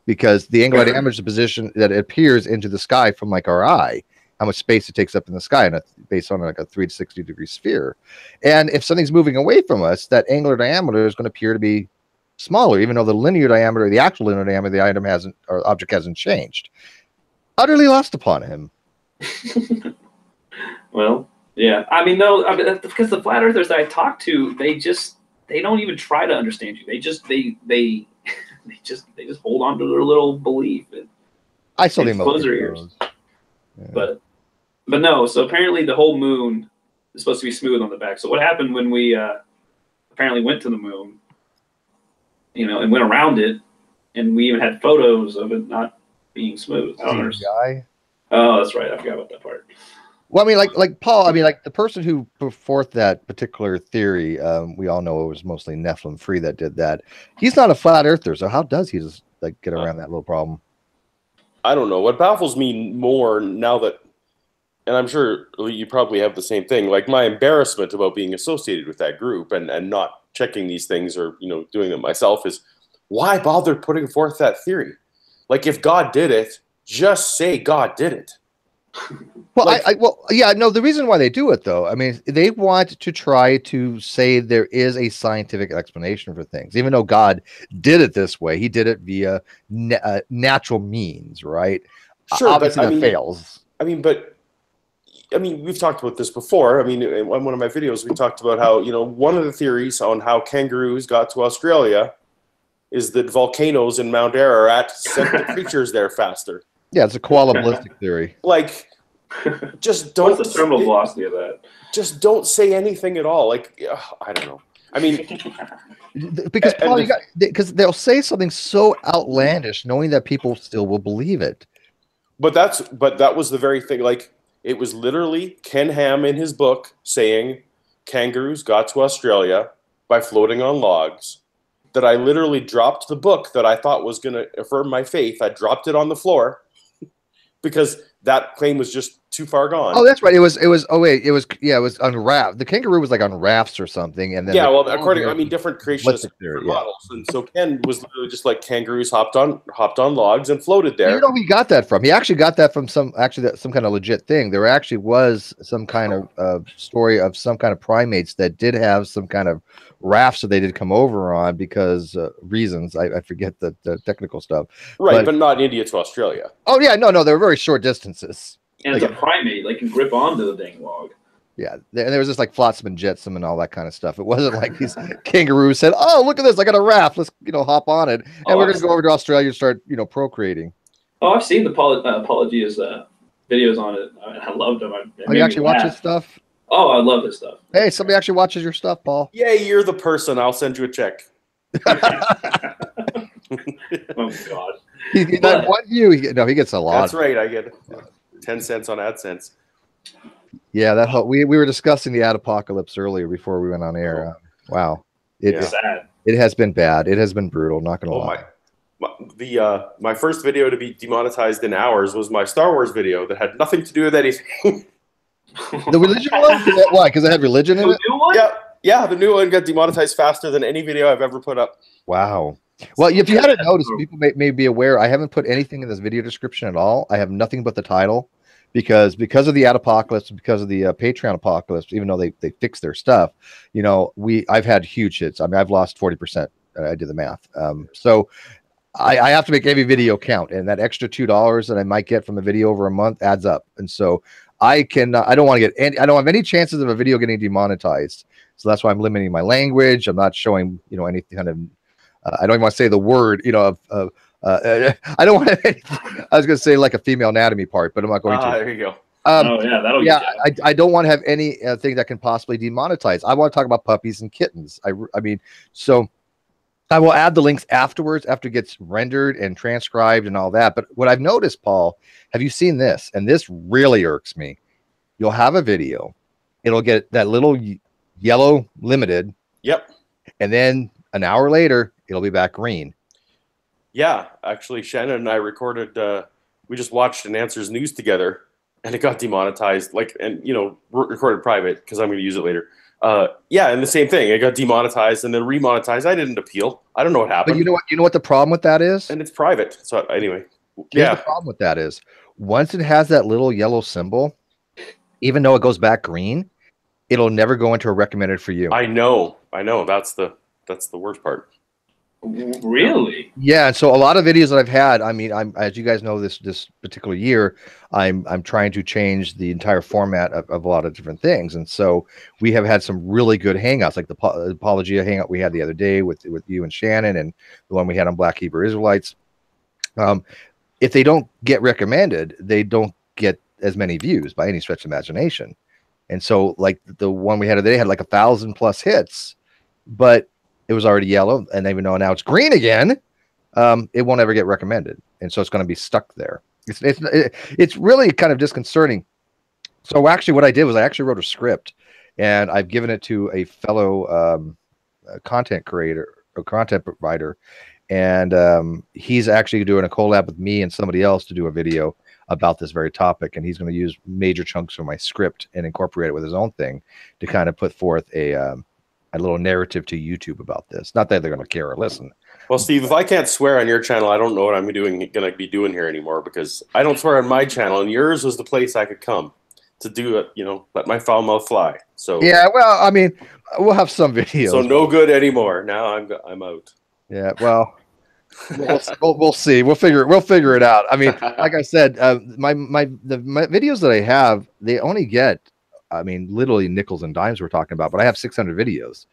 because the angular diameter is the position that it appears into the sky from like our eye, how much space it takes up in the sky, and it's based on like a 360 degree sphere. And if something's moving away from us, that angular diameter is going to appear to be smaller, even though the linear diameter, the actual linear diameter of the item object hasn't changed. Utterly lost upon him. Well, yeah. I mean, no, because the flat earthers that I talk to, they don't even try to understand you. They just hold on to their little belief. I still think close their ears. Yeah. But no. So apparently, the whole moon is supposed to be smooth on the back. So what happened when we apparently went to the moon, you know, and went around it, and we even had photos of it not being smooth. Guy. Oh, that's right. I forgot about that part. Well, I mean, like Paul. I mean, like the person who put forth that particular theory. We all know it was mostly Nephilim Free that did that. He's not a flat earther, so how does he just like get around that little problem? I don't know. What baffles me more now that, and I'm sure you probably have the same thing. Like my embarrassment about being associated with that group and not checking these things or, doing them myself is, why bother putting forth that theory? Like, if God did it, just say God did it. Well, no, the reason why they do it, though, I mean, they want to try to say there is a scientific explanation for things, even though God did it this way. He did it via natural means, right? Sure, obviously that fails. We've talked about this before. I mean, in one of my videos, we talked about how, one of the theories on how kangaroos got to Australia is that volcanoes in Mount Ararat sent the creatures there faster. Yeah, it's a koala ballistic theory. Like, just don't. What's the terminal velocity of that? Just don't say anything at all. Like, I don't know. I mean, because Paul, because they'll say something so outlandish, knowing that people still will believe it. But that was the very thing. Like, it was literally Ken Ham in his book saying kangaroos got to Australia by floating on logs. That I literally dropped the book that I thought was going to affirm my faith. I dropped it on the floor because that claim was just too far gone. Oh, that's right. It was on raft. The kangaroo was like on rafts or something, and then different creationist models. And so Ken was literally just like kangaroos hopped on logs and floated there. You know who he got that from? He actually got that from some kind of legit thing. There actually was some kind of story of some kind of primates that did have some kind of rafts that they did come over on because reasons. I forget the technical stuff. Right, but not India to Australia. Oh yeah, no, they were very short distances. And it's a primate, like can grip onto the dang log. Yeah, and there was just like flotsam and jetsam and all that kind of stuff. It wasn't like these kangaroos said, "Oh, look at this! I got a raft. Let's hop on it, and we're going to go over to Australia and start procreating." Oh, I've seen the Apologia's videos on it. I loved them. You actually watch his stuff? Oh, I love his stuff. Hey, somebody actually watches your stuff, Paul. Yeah, you're the person. I'll send you a check. Oh God! He gets a lot. That's right. I get 10 cents on AdSense. Yeah, we were discussing the ad apocalypse earlier before we went on air. Wow, sad. It has been bad. It has been brutal. Not gonna lie. My first video to be demonetized in hours was my Star Wars video that had nothing to do with anything. The religion one? Why? Because it had religion in it? The new one? Yeah, the new one got demonetized faster than any video I've ever put up. Wow. Well, if you hadn't noticed, people may be aware, I haven't put anything in this video description at all. I have nothing but the title because of the ad apocalypse, because of the Patreon apocalypse, even though they fixed their stuff, I've had huge hits. I mean, I've lost 40%. I did the math. So I have to make every video count, and that extra $2 that I might get from a video over a month adds up. And so I don't have any chances of a video getting demonetized. So that's why I'm limiting my language. I'm not showing, any kind of, I don't even want to say the word, I don't want to, I was going to say like a female anatomy part, but I'm not going to. There you go. I don't want to have any thing that can possibly demonetize. I want to talk about puppies and kittens. So I will add the links afterwards, after it gets rendered and transcribed and all that. But what I've noticed, Paul, have you seen this? And this really irks me. You'll have a video. It'll get that little yellow limited. Yep. And then an hour later, it'll be back green. Yeah. Actually, Shannon and I recorded, we just watched An Answers News together, and it got demonetized. Recorded private because I'm going to use it later. And the same thing. It got demonetized and then remonetized. I didn't appeal. I don't know what happened. But you know what the problem with that is? And it's private. So anyway, the problem with that is once it has that little yellow symbol, even though it goes back green, it'll never go into a recommended for you. I know. That's the worst part. Really? Yeah. And so a lot of videos that I've had, I'm as you guys know, this particular year, I'm trying to change the entire format of a lot of different things. And so we have had some really good hangouts, like the Apologia hangout we had the other day with you and Shannon, and the one we had on Black Hebrew Israelites. If they don't get recommended, they don't get as many views by any stretch of imagination. And so like the one we had today had like 1,000+ hits, but it was already yellow, and even though now it's green again, it won't ever get recommended, and so it's going to be stuck there. It's really kind of disconcerting. So actually, what I did was I actually wrote a script, and I've given it to a fellow content creator or content provider, and he's actually doing a collab with me and somebody else to do a video about this very topic, and he's going to use major chunks of my script and incorporate it with his own thing to kind of put forth a a little narrative to YouTube about this. Not that they're going to care or listen. Well, Steve, if I can't swear on your channel, I don't know what I'm going to be doing here anymore, because I don't swear on my channel, and yours was the place I could come to do it, you know, let my foul mouth fly. So yeah, well, I mean, we'll have some videos. So no good anymore. Now I'm out. Yeah, well, we'll see. We'll figure it out. I mean, like I said, my videos that I have, they only get, I mean, literally nickels and dimes we're talking about, but I have 600 videos.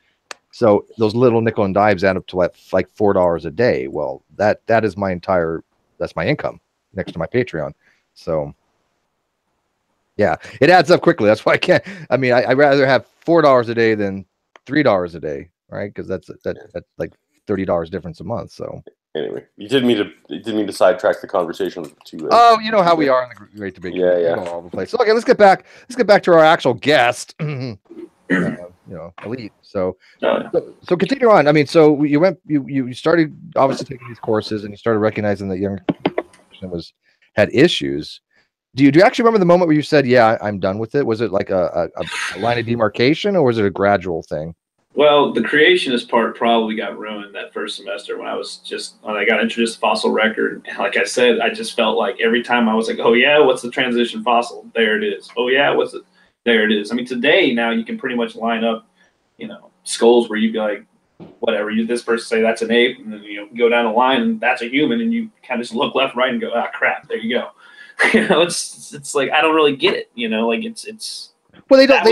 So those little nickel and dimes add up to like $4 a day. Well, that is that's my income next to my Patreon. So yeah, it adds up quickly. That's why I can't. I mean, I'd rather have $4 a day than $3 a day, right? Because that's like $30 difference a month. So anyway, you didn't mean to sidetrack the conversation to. Oh, you know how we are in the great debate. Yeah. All over the place. So okay, let's get back to our actual guest. You know, Elite. So continue on. I mean, so you started obviously taking these courses, and you started recognizing that young person had issues. Do you actually remember the moment where you said, "Yeah, I'm done with it"? Was it like a line of demarcation, or was it a gradual thing? Well, the creationist part probably got ruined that first semester when I got introduced to fossil record. Like I said, I just felt like every time I was like, "Oh yeah, what's the transition fossil? There it is. Oh yeah, what's it? There it is." I mean, today now you can pretty much line up, you know, skulls where you'd be like, whatever, this person say that's an ape, and then you go down the line and that's a human, and you kind of just look left, right, and go, ah, crap, there you go. You know, it's like I don't really get it. You know, like it's. Well, they have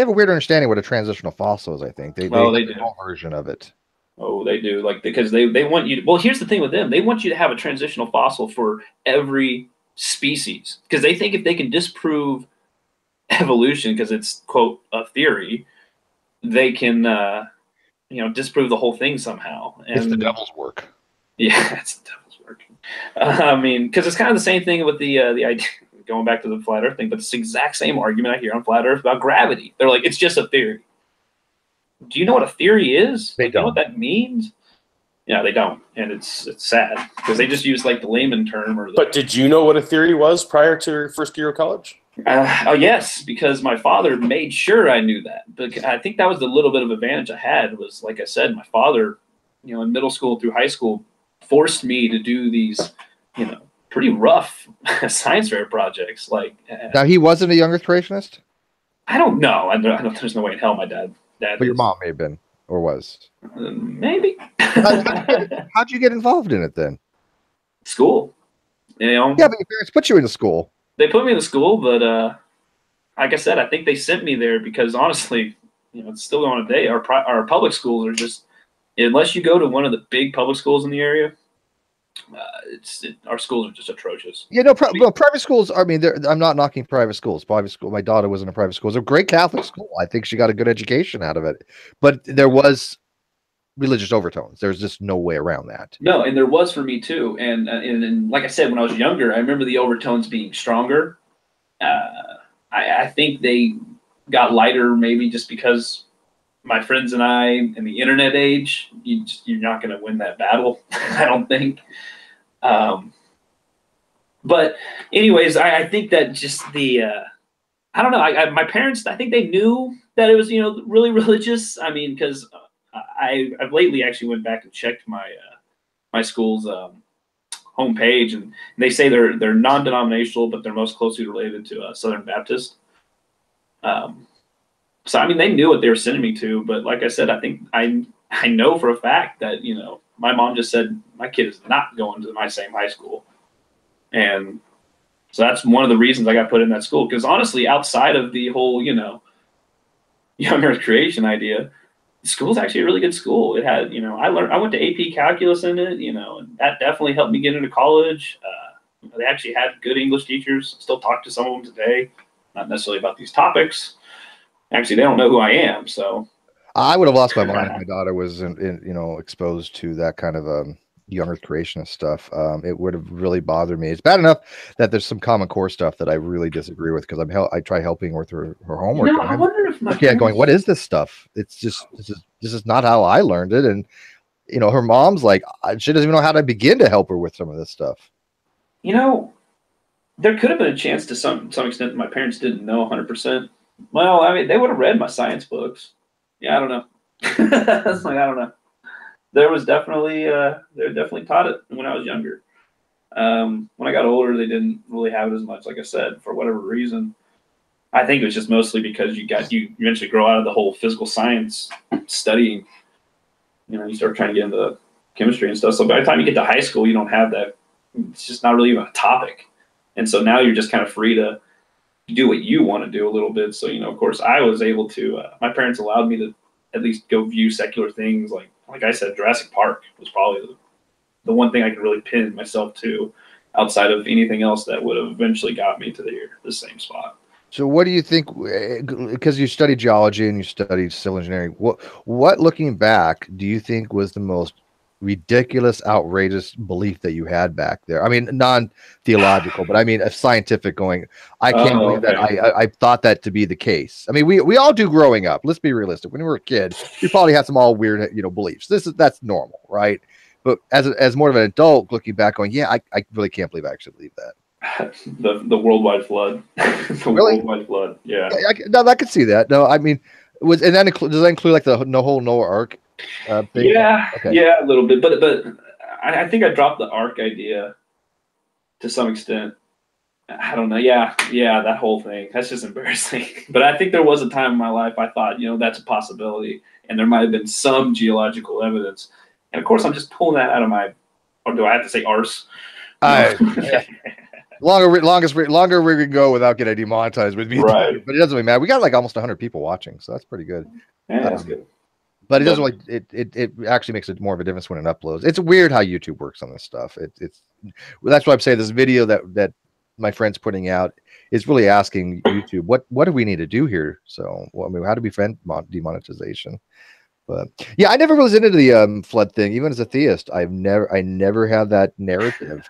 a weird understanding what a transitional fossil is. I think they do a version of it. Oh, they do, like, because they want you to. Well, here's the thing with them: they want you to have a transitional fossil for every species, because they think if they can disprove evolution, because it's quote a theory, they can disprove the whole thing somehow. And it's the devil's work. Yeah, it's the devil's work. I mean, because it's kind of the same thing with the idea, going back to the flat Earth thing, but it's the exact same argument I hear on flat Earth about gravity. They're like, it's just a theory. Do you know what a theory is? They don't. You know what that means? Yeah, they don't, and it's sad because they just use like the layman term. But did you know what a theory was prior to your first year of college? Yes, because my father made sure I knew that. But I think that was the little bit of advantage I had was, like I said, my father, you know, in middle school through high school, forced me to do these, you know, pretty rough science fair projects. Like now, he wasn't a young Earth creationist. I don't know. I don't. There's no way in hell my dad. But your mom may have been or was. Maybe. How'd you get involved in it then? School. You know. Yeah, but your parents put you into school. They put me in the school, but like I said, I think they sent me there because honestly, you know, it's still going today. Our public schools are just, unless you go to one of the big public schools in the area, our schools are just atrocious. Yeah, no, private schools. I mean, I'm not knocking private schools. Private school. My daughter was in a private school. It was a great Catholic school. I think she got a good education out of it, but there was religious overtones. There's just no way around that. No, and there was for me too. And like I said, when I was younger, I remember the overtones being stronger. I think they got lighter maybe just because my friends and I in the internet age, you're not going to win that battle. I don't think. But anyways, I think that just I don't know. My parents, I think they knew that it was, you know, really religious. I mean, because I've lately actually went back and checked my school's homepage, and they say they're non-denominational, but they're most closely related to Southern Baptist. So I mean, they knew what they were sending me to, but like I said, I think I know for a fact that, you know, my mom just said my kid is not going to my same high school, and so that's one of the reasons I got put in that school. Because honestly, outside of the whole, you know, young Earth creation idea, the school's actually a really good school. It had, you know, I went to AP Calculus in it, you know, and that definitely helped me get into college. They actually had good English teachers. Still talk to some of them today, not necessarily about these topics. Actually, they don't know who I am, so. I would have lost my mind if my daughter was, you know, exposed to that kind of young Earth creationist stuff. It would have really bothered me. It's bad enough that there's some Common Core stuff that I really disagree with, because I try helping with her homework. You know, I wonder if my going, what is this stuff? It's just this is not how I learned it, and you know, her mom's like, she doesn't even know how to begin to help her with some of this stuff. You know, there could have been a chance to some extent that my parents didn't know 100%. Well, I mean, they would have read my science books. Yeah, I don't know. It's like, I don't know. There was definitely they definitely taught it when I was younger. When I got older, they didn't really have it as much. Like I said, for whatever reason, I think it was just mostly because you eventually grow out of the whole physical science studying. You know, you start trying to get into chemistry and stuff. So by the time you get to high school, you don't have that. It's just not really even a topic. And so now you're just kind of free to do what you want to do a little bit. So, you know, of course, I was able to, my parents allowed me to at least go view secular things. Like I said, Jurassic Park was probably the one thing I could really pin myself to outside of anything else that would have eventually got me to the same spot. So what do you think, because you studied geology and you studied civil engineering, what looking back do you think was the most ridiculous, outrageous belief that you had back there? I mean, non-theological, but I mean a scientific going, I can't believe that I thought that to be the case. I mean, we all do growing up. Let's be realistic. When we were a kid, we probably had some all weird, beliefs. That's normal, right? But as more of an adult looking back going, yeah, I really can't believe I actually believe that. The worldwide flood. Worldwide flood. Yeah. No, I could see that. No, I mean, does that include like the whole Noah Ark thing? Yeah, okay. Yeah, a little bit, but I think I dropped the Ark idea to some extent. I don't know. Yeah, that whole thing. That's just embarrassing. But I think there was a time in my life I thought, that's a possibility, and there might have been some geological evidence. And of course, I'm just pulling that out of my, or do I have to say arse? Yeah. Longer we can go without getting demonetized would be right. But it doesn't really matter. We got like almost 100 people watching, so that's pretty good. Yeah, that's good. But it doesn't like it actually makes it more of a difference when it uploads. It's weird how YouTube works on this stuff. That's why I'm saying this video that my friend's putting out is really asking YouTube what do we need to do here? So I mean, how do we prevent demonetization? But yeah, I never was into the flood thing. Even as a theist, I never had that narrative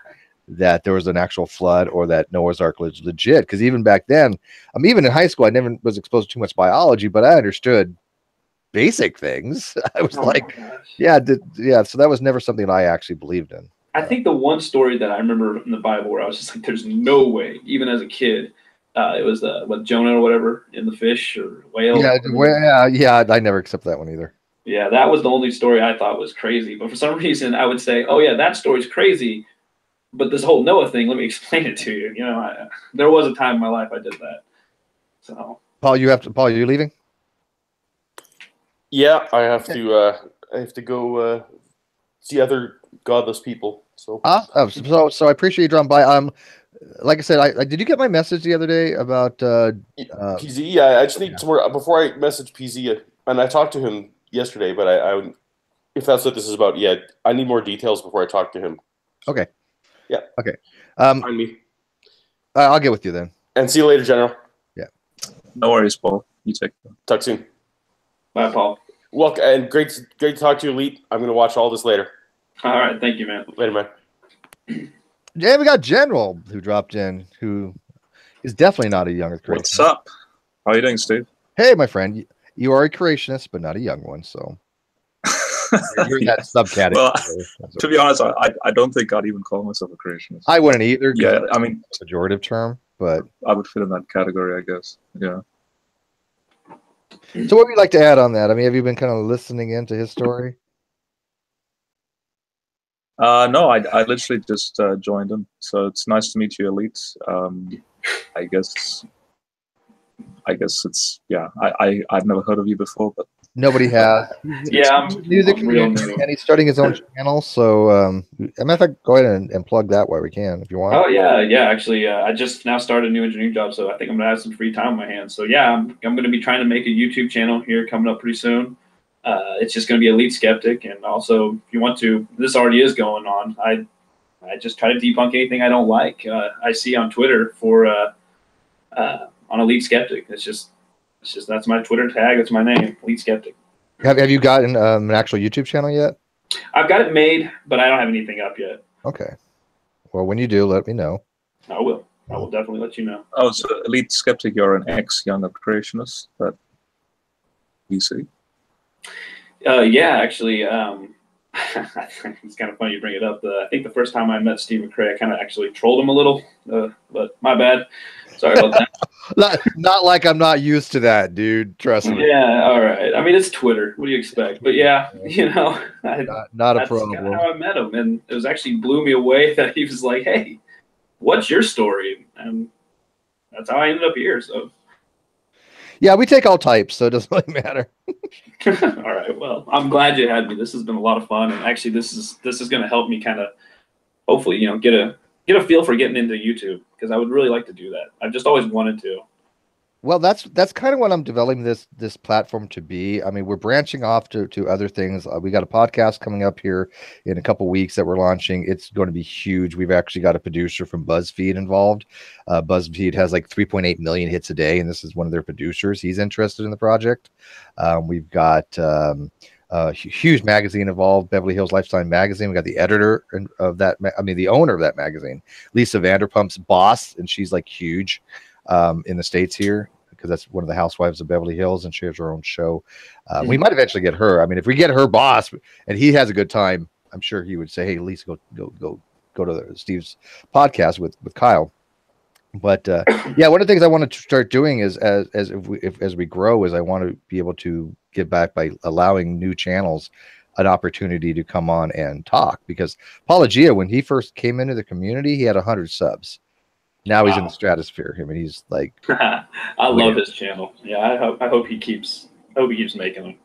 that there was an actual flood or that Noah's Ark was legit. Because even back then, even in high school, I never was exposed to too much biology, but I understood basic things. I was yeah. So that was never something I actually believed in. I think the one story that I remember in the Bible where I was just like, "There's no way," even as a kid. It was Jonah or whatever in the fish or whale. Yeah. I never accept that one either. Yeah, that was the only story I thought was crazy. But for some reason, I would say, "Oh yeah, that story's crazy." But this whole Noah thing, let me explain it to you. There was a time in my life I did that. So, Paul, you leaving? Yeah, I have to go see other godless people. So, so I appreciate you dropping by. Like I said, did you get my message the other day about PZ? Yeah, I just need some more before I message PZ, and I talked to him yesterday. But I if that's what this is about, yeah, I need more details before I talk to him. Okay. Yeah. Okay. Find me. I'll get with you then. And see you later, General. Yeah. No worries, Paul. You take care. Talk soon. Bye, Paul. Well, and great to talk to you, Elite. I'm going to watch all this later. All right. Thank you, man. Later, man. Yeah, we got General who dropped in, who is definitely not a young creationist. What's up? How are you doing, Steve? Hey, my friend. You are a creationist, but not a young one, so you're in that subcategory. Well, to be honest, I don't think I'd even call myself a creationist. I wouldn't either. Yeah, I mean, it's a pejorative term, but I would fit in that category, I guess. Yeah. So what would you like to add on that? I mean, have you been kind of listening into his story? No, I literally just joined in. So it's nice to meet you, Elite. I guess it's I've never heard of you before, but nobody has. Yeah, music community, and he's starting his own channel. So, as a matter of fact, go ahead and plug that while we can, if you want. Oh yeah. Actually, I just now started a new engineering job, so I think I'm gonna have some free time on my hands. So yeah, I'm gonna be trying to make a YouTube channel here coming up pretty soon. It's just gonna be EliteSkeptiC, and also if you want to, this already is going on. I just try to debunk anything I don't like. I see on Twitter for on EliteSkeptiC. It's just that's my Twitter tag. That's my name, EliteSkeptiC. Have you gotten an actual YouTube channel yet? I've got it made, but I don't have anything up yet. Okay. Well, when you do, let me know. I will. I will definitely let you know. Oh, so EliteSkeptiC, you're an ex-younger creationist that you see? Yeah, actually, it's kind of funny you bring it up. I think the first time I met Steve McCrae, I kind of actually trolled him a little, but my bad. Sorry about that. Not like I'm not used to that, dude. Trust me. Yeah, all right. I mean, it's Twitter. What do you expect? But yeah, Not a that's problem. kind of how I met him, and it was actually blew me away that he was like, "Hey, what's your story?" And that's how I ended up here. So, yeah, we take all types, so it doesn't really matter. all right. Well, I'm glad you had me. This has been a lot of fun, and actually, this is going to help me kind of, hopefully, get a feel for getting into YouTube, because I would really like to do that. I've just always wanted to. Well, that's kind of what I'm developing this platform to be. I mean, we're branching off to other things. We got a podcast coming up here in a couple weeks that we're launching. It's going to be huge. We've actually got a producer from BuzzFeed involved. BuzzFeed has like 3.8 million hits a day, and this is one of their producers. He's interested in the project. We've got a huge magazine involved, Beverly Hills Lifestyle Magazine. We got the editor of that. The owner of that magazine, Lisa Vanderpump's boss, and she's like huge in the States here, because that's one of the housewives of Beverly Hills, and she has her own show. We might eventually get her. I mean, if we get her boss and he has a good time, I'm sure he would say, "Hey, Lisa, go to Steve's podcast with Kyle." But yeah, one of the things I want to start doing is as we grow is I want to be able to give back by allowing new channels an opportunity to come on and talk, because Apologia, when he first came into the community, he had 100 subs. Now he's in the stratosphere. I mean, he's like, I love his channel. Yeah, I hope he keeps making them.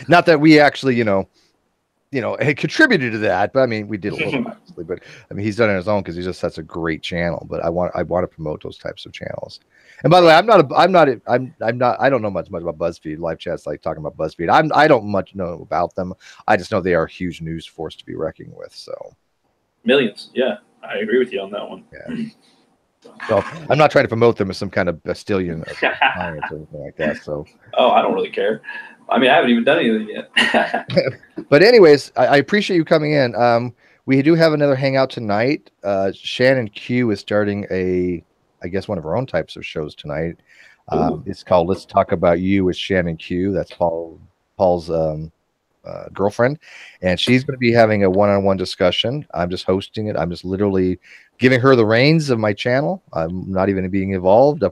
Not that we actually, had contributed to that, but I mean, we did a little, obviously. But I mean, he's done it on his own because he's just such a great channel. But I want to promote those types of channels. And by the way, I don't know much about BuzzFeed. Live chat's like talking about BuzzFeed. I don't much know about them. I just know they are a huge news force to be reckoned with. So millions. Yeah, I agree with you on that one. Yeah. So I'm not trying to promote them as some kind of Bastillion of science or anything like that. So I don't really care. I mean, I haven't even done anything yet. But anyways, I appreciate you coming in. We do have another hangout tonight. Shannon Q is starting I guess one of her own types of shows tonight. It's called "Let's Talk About You" with Shannon Q. That's Paul's girlfriend, and she's going to be having a one-on-one discussion. I'm just hosting it. I'm just literally giving her the reins of my channel. I'm not even being involved.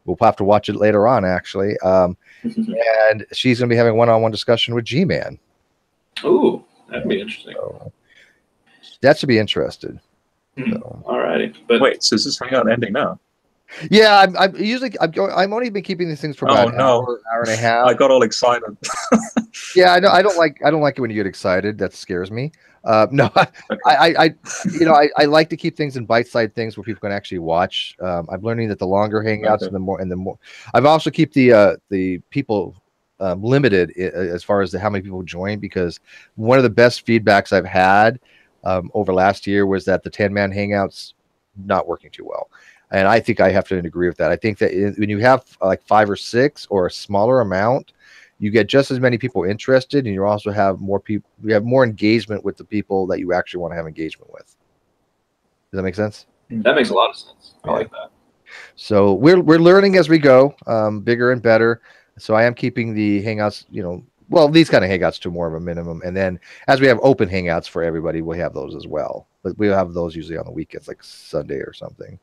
We'll have to watch it later on, actually. And she's going to be having one-on-one discussion with G-Man. Ooh, that'd be interesting. So that should be interesting. So. All righty. But wait, so is this hangout ending now? Yeah, I'm only been keeping these things for about an hour and a half. I got all excited. Yeah, I know. I don't like it when you get excited. That scares me. No, I like to keep things in bite-sized things where people can actually watch. I'm learning that the longer hangouts and the more. I've also keep the people limited as far as how many people join, because one of the best feedbacks I've had over last year was that the 10-man hangouts not working too well. And I think I have to agree with that. I think that when you have like 5 or 6 or a smaller amount, you get just as many people interested, and you also have more people. You have more engagement with the people that you actually want to have engagement with. Does that make sense? That makes a lot of sense. I like that. So we're learning as we go, bigger and better. So I am keeping the hangouts, these kind of hangouts to more of a minimum. And then as we have open hangouts for everybody, we'll have those as well. But we'll have those usually on the weekends, like Sunday or something.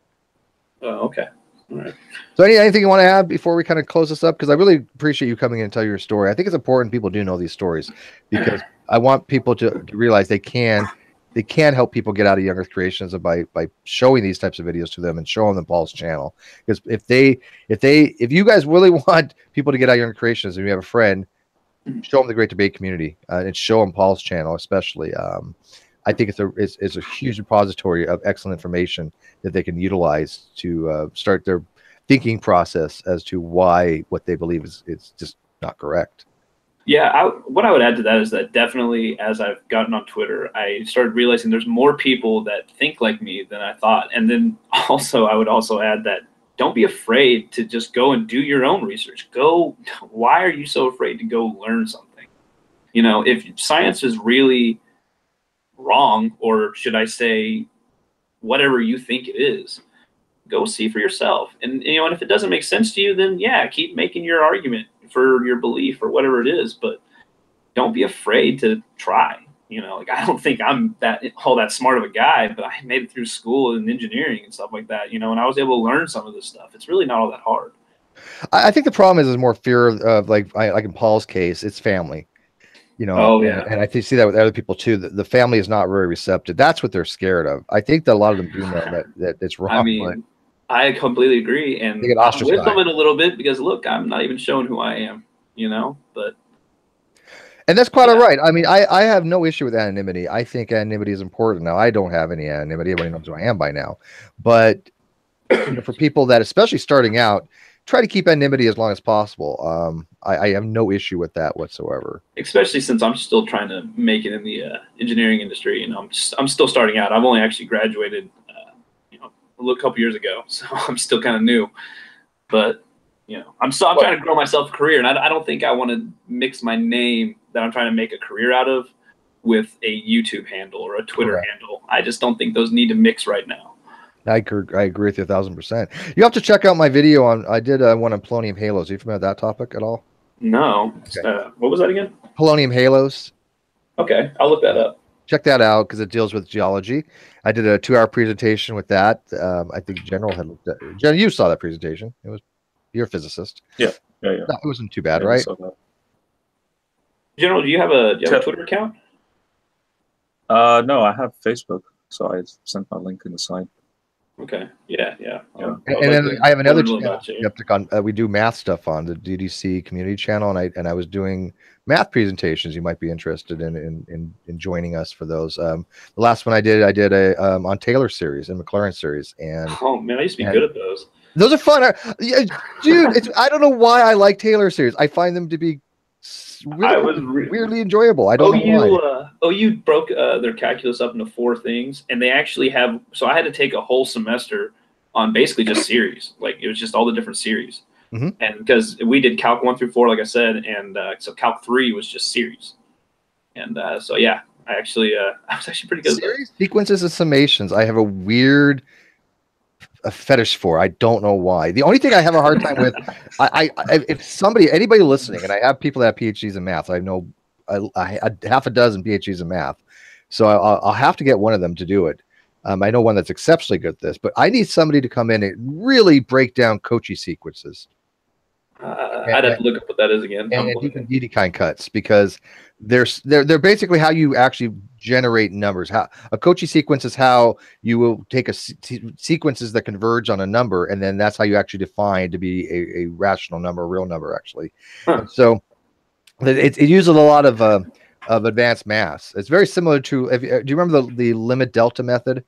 Oh, okay. All right. So anything you want to add before we kind of close this up? Because I really appreciate you coming in and tell your story. I think it's important people do know these stories, because I want people to realize they can help people get out of Young Earth Creations by showing these types of videos to them and showing them Paul's channel. Because if you guys really want people to get out of Young Earth Creations and you have a friend, show them the Great Debate Community and show them Paul's channel, especially. I think it's a huge repository of excellent information that they can utilize to start their thinking process as to why what they believe is just not correct. Yeah, what I would add to that is that definitely as I've gotten on Twitter, I started realizing there's more people that think like me than I thought. And then also I would also add that don't be afraid to just go and do your own research. Why are you so afraid to go learn something? If science is really wrong, or should I say whatever you think it is, go see for yourself. And and if it doesn't make sense to you, then yeah, keep making your argument for your belief or whatever it is, but don't be afraid to try. You know, like I don't think I'm all that smart of a guy, but I made it through school and engineering and stuff like that. You know, and I was able to learn some of this stuff. It's really not all that hard. I think the problem is more fear of like in Paul's case, it's family. You know, oh yeah, and I see that with other people too. The family is not very receptive. That's what they're scared of. I think that a lot of them do know that it's wrong. I mean, I completely agree, and they get I'm ostracized. with them in a little bit because look, I'm not even showing who I am. You know, but. And that's quite all right. I mean, I have no issue with anonymity. I think anonymity is important. Now, I don't have any anonymity. Everybody knows who I am by now. But you know, for people that, especially starting out, try to keep anonymity as long as possible. I have no issue with that whatsoever. Especially since I'm still trying to make it in the engineering industry. You know, I'm still starting out. I've only actually graduated, you know, a couple years ago, so I'm still kind of new. But you know, I'm trying to grow myself a career, and I don't think I want to mix my name that I'm trying to make a career out of with a YouTube handle or a Twitter handle. I just don't think those need to mix right now. I agree with you 1,000%. You have to check out my video on. I did one on polonium halos. Are you familiar with that topic at all? No. Okay. What was that again? Polonium halos. Okay, I'll look that up. Check that out because it deals with geology. I did a 2-hour presentation with that. I think General had looked at. General, you saw that presentation. It was. You're a physicist. Yeah. No, it wasn't too bad, right? General, do you have a Twitter account? No, I have Facebook, so I sent my link in the site. Okay. Yeah. And then I have another channel. We do math stuff on the GDC community channel, and I was doing math presentations. You might be interested in joining us for those. The last one I did a on Taylor series and McLaren series, and oh man, I used to be good at those. Those are fun, dude. I don't know why I like Taylor series. I find them to be weirdly enjoyable. I don't know why. You broke their calculus up into 4 things, and they actually have. So I had to take a whole semester on basically just series. Like it was just all the different series, and because we did Calc 1 through 4, like I said, and so Calc 3 was just series, and so yeah, I was actually pretty good. Series, sequences, and summations. I have a weird fetish for. I don't know why. The only thing I have a hard time with, if anybody listening, and I have people that have PhDs in math. I know half a dozen PhDs in math, so I'll have to get one of them to do it. I know one that's exceptionally good at this, but I need somebody to come in and really break down Cauchy sequences. I'd have to look up what that is again. And even Dedekind cuts, because they're basically how you actually generate numbers. How a Cauchy sequence is how you will take sequences that converge on a number, and then that's how you actually define to be a rational number, a real number, actually. So it uses a lot of advanced maths. It's very similar to. Do you remember the limit delta method?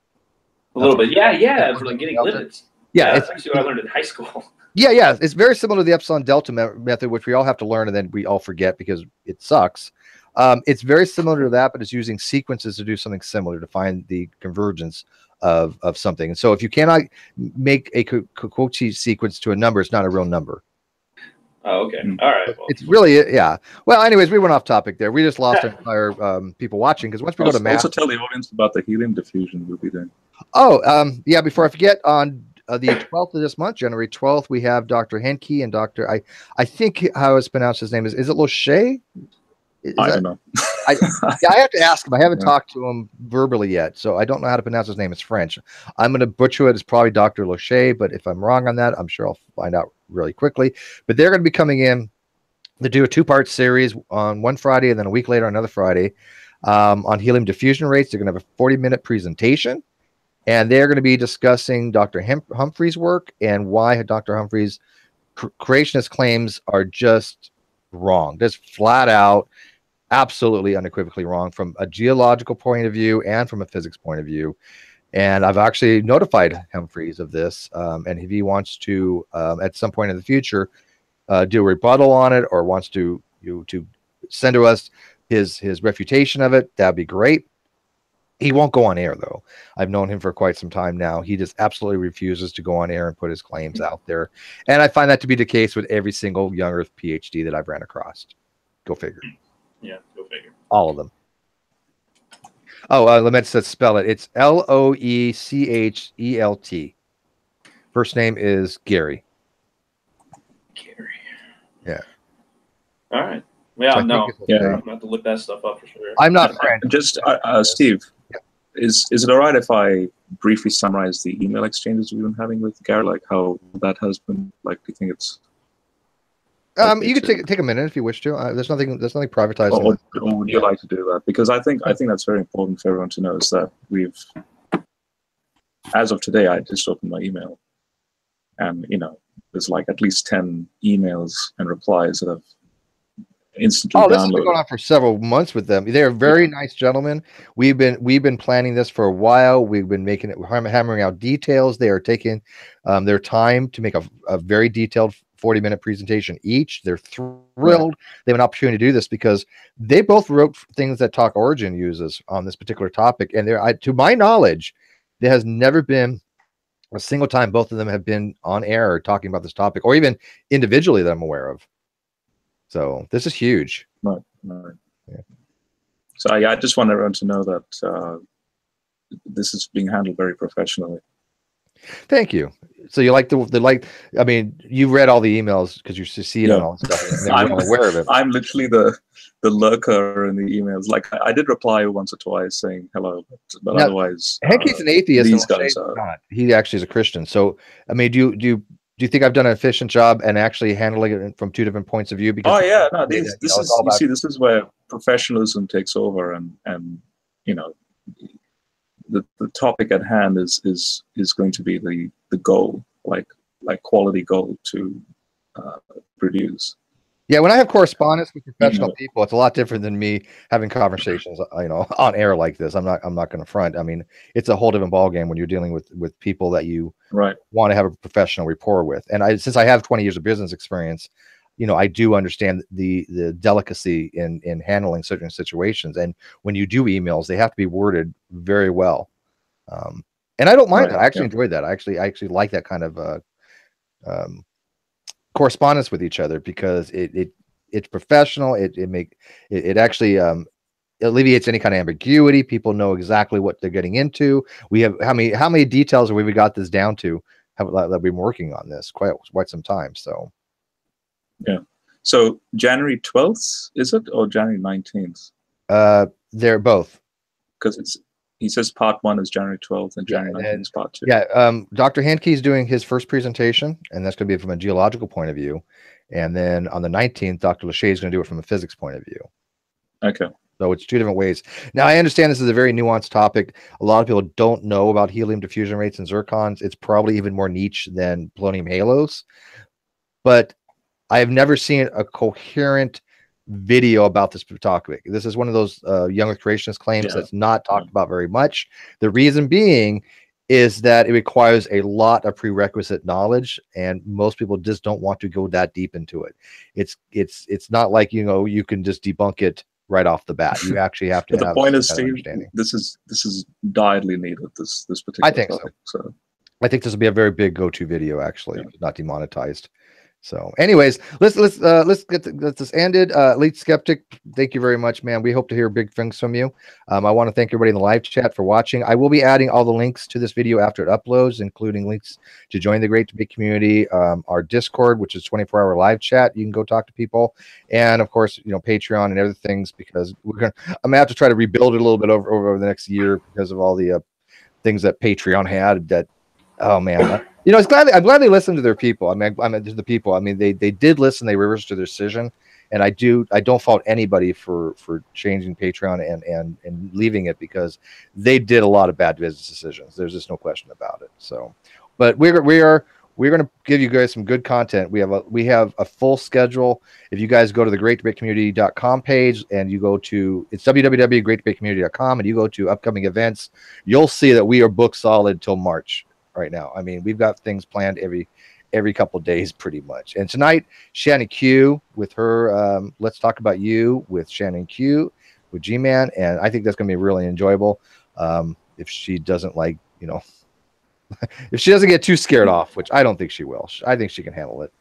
A little bit, yeah, for like getting limits. Yeah, that's actually what I learned in high school. Yeah, it's very similar to the epsilon delta method, which we all have to learn, and then we all forget because it sucks. It's very similar to that, but it's using sequences to do something similar to find the convergence of something. And so if you cannot make a Cauchy sequence to a number, it's not a real number. Oh, okay. All right. Well. It's really, yeah. Well, anyways, we went off topic there. We just lost our entire people watching, because once we go to math. Also tell the audience about the helium diffusion we'll be doing. Oh, yeah, before I forget, on the 12th of this month, January 12th, we have Dr. Henke and Dr. I think how it's pronounced his name is it Lochet? I don't know. I have to ask him. I haven't talked to him verbally yet, so I don't know how to pronounce his name. It's French. I'm going to butcher it. It's probably Dr. Lochet, but if I'm wrong on that, I'm sure I'll find out really quickly. But they're going to be coming in to do a 2-part series on one Friday and then a week later, another Friday, on helium diffusion rates. They're going to have a 40-minute presentation. And they're going to be discussing Dr. Humphrey's work and why Dr. Humphrey's creationist claims are just wrong. Just flat out, absolutely unequivocally wrong from a geological point of view and from a physics point of view. And I've actually notified Humphreys of this. And if he wants to, at some point in the future, do a rebuttal on it, or wants to send to us his refutation of it, that'd be great. He won't go on air, though. I've known him for quite some time now. He just absolutely refuses to go on air and put his claims out there. And I find that to be the case with every single young Earth PhD that I've ran across. Go figure. Yeah, go figure. All of them. Oh, Lament says spell it. It's Loechelt. First name is Gary. Gary. Yeah. All right. Yeah, So no. yeah, I'm gonna have to look that stuff up for sure. I'm not French. Just Steve, is it all right if I briefly summarize the email exchanges we've been having with Gary, like how that has been? Like, do you think it's okay You could take a minute if you wish to. There's nothing privatized. or would you like to do that? Because I think that's very important for everyone to know, is that we've, as of today, I just opened my email, and there's like at least 10 emails and replies that have instantly this has been downloaded. going on for several months with them. They're very nice gentlemen. We've been planning this for a while. We've been hammering out details. They are taking their time to make a very detailed 40-minute presentation each. They're thrilled they have an opportunity to do this because they both wrote things that Talk Origin uses on this particular topic. And to my knowledge, there has never been a single time both of them have been on air talking about this topic, or even individually that I'm aware of. So this is huge. Right. Yeah. So I just want everyone to know that this is being handled very professionally. Thank you. So you like I mean, you read all the emails because you see it and all that stuff. And I'm aware of it. I'm literally the lurker in the emails. Like I did reply once or twice saying hello, but now, otherwise, Henke's an atheist. These guys are not. He actually is a Christian. So I mean, do you think I've done an efficient job and actually handling it from two different points of view? Because this is where professionalism takes over, and the topic at hand is going to be the goal, like quality goal to produce. Yeah, when I have correspondence with professional people, it's a lot different than me having conversations, on air like this. I'm not going to front. I mean, it's a whole different ballgame when you're dealing with people that you want to have a professional rapport with. And since I have 20 years of business experience, I do understand the delicacy in handling certain situations. And when you do emails, they have to be worded very well. And I don't mind that. I actually enjoy that. I actually like that kind of correspondence with each other because it's professional. It actually alleviates any kind of ambiguity. People know exactly what they're getting into. We have how many details have we got this down to? That we've been working on this quite some time. So yeah. So January 12th is it, or January 19th? They're both, because he says part 1 is January 12th and January 19th is part 2. Yeah, Dr. Henke is doing his first presentation, and that's going to be from a geological point of view. And then on the 19th, Dr. Lachey is going to do it from a physics point of view. Okay. So it's two different ways. Now, I understand this is a very nuanced topic. A lot of people don't know about helium diffusion rates and zircons. It's probably even more niche than polonium halos. But I have never seen a coherent video about this topic. This is one of those young Earth creationist claims that's not talked about very much. The reason being is that it requires a lot of prerequisite knowledge, and most people just don't want to go that deep into it. It's not like you can just debunk it right off the bat. You actually have to. The point is, Steve, this is direly needed. This particular. I think topic, so. I think this will be a very big go-to video, actually, not demonetized. So anyways, let's get this ended. EliteSkeptiC, thank you very much, man. We hope to hear big things from you. I want to thank everybody in the live chat for watching. I will be adding all the links to this video after it uploads, including links to join the Great Debate community, our Discord, which is 24-hour live chat. You can go talk to people, and of course, Patreon and other things, because I'm gonna have to try to rebuild it a little bit over the next year because of all the things that Patreon had that, oh man. I'm glad they listened to their people. I mean, to the people. I mean, they did listen. They reversed their decision, and I don't fault anybody for changing Patreon and leaving it, because they did a lot of bad business decisions. There's just no question about it. So, but we're going to give you guys some good content. We have a full schedule. If you guys go to the greatdebatecommunity.com page and you go to www.greatdebatecommunity.com and you go to upcoming events, you'll see that we are booked solid till March. Right now, I mean, we've got things planned every couple of days, pretty much. And tonight, Shannon Q with her Let's Talk About You with Shannon Q with G-Man, and I think that's going to be really enjoyable. If she doesn't if she doesn't get too scared off, which I don't think she will. I think she can handle it.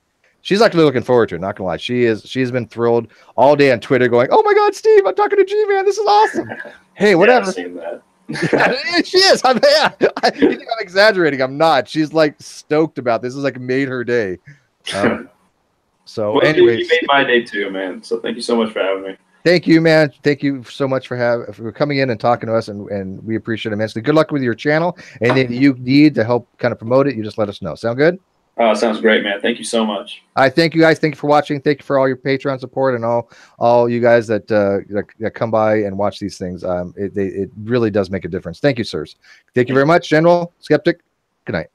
She's actually looking forward to it. Not gonna lie, she's been thrilled all day on Twitter, going, "Oh my God, Steve, I'm talking to G-Man. This is awesome." Hey, whatever. I've seen that. She is. You think I'm exaggerating? I'm not. She's like stoked about this. This is like made her day. So, well, anyways, you made my day too, man. So thank you so much for having me. thank you, man. Thank you so much for coming in and talking to us, and we appreciate it immensely. Good luck with your channel. Anything you need to help kind of promote it, you just let us know. Sound good? Sounds great, man. Thank you so much. I thank you guys. Thank you for watching. Thank you for all your Patreon support and all you guys that come by and watch these things. It really does make a difference. Thank you, sirs. Thank you very much, General Skeptic. Good night.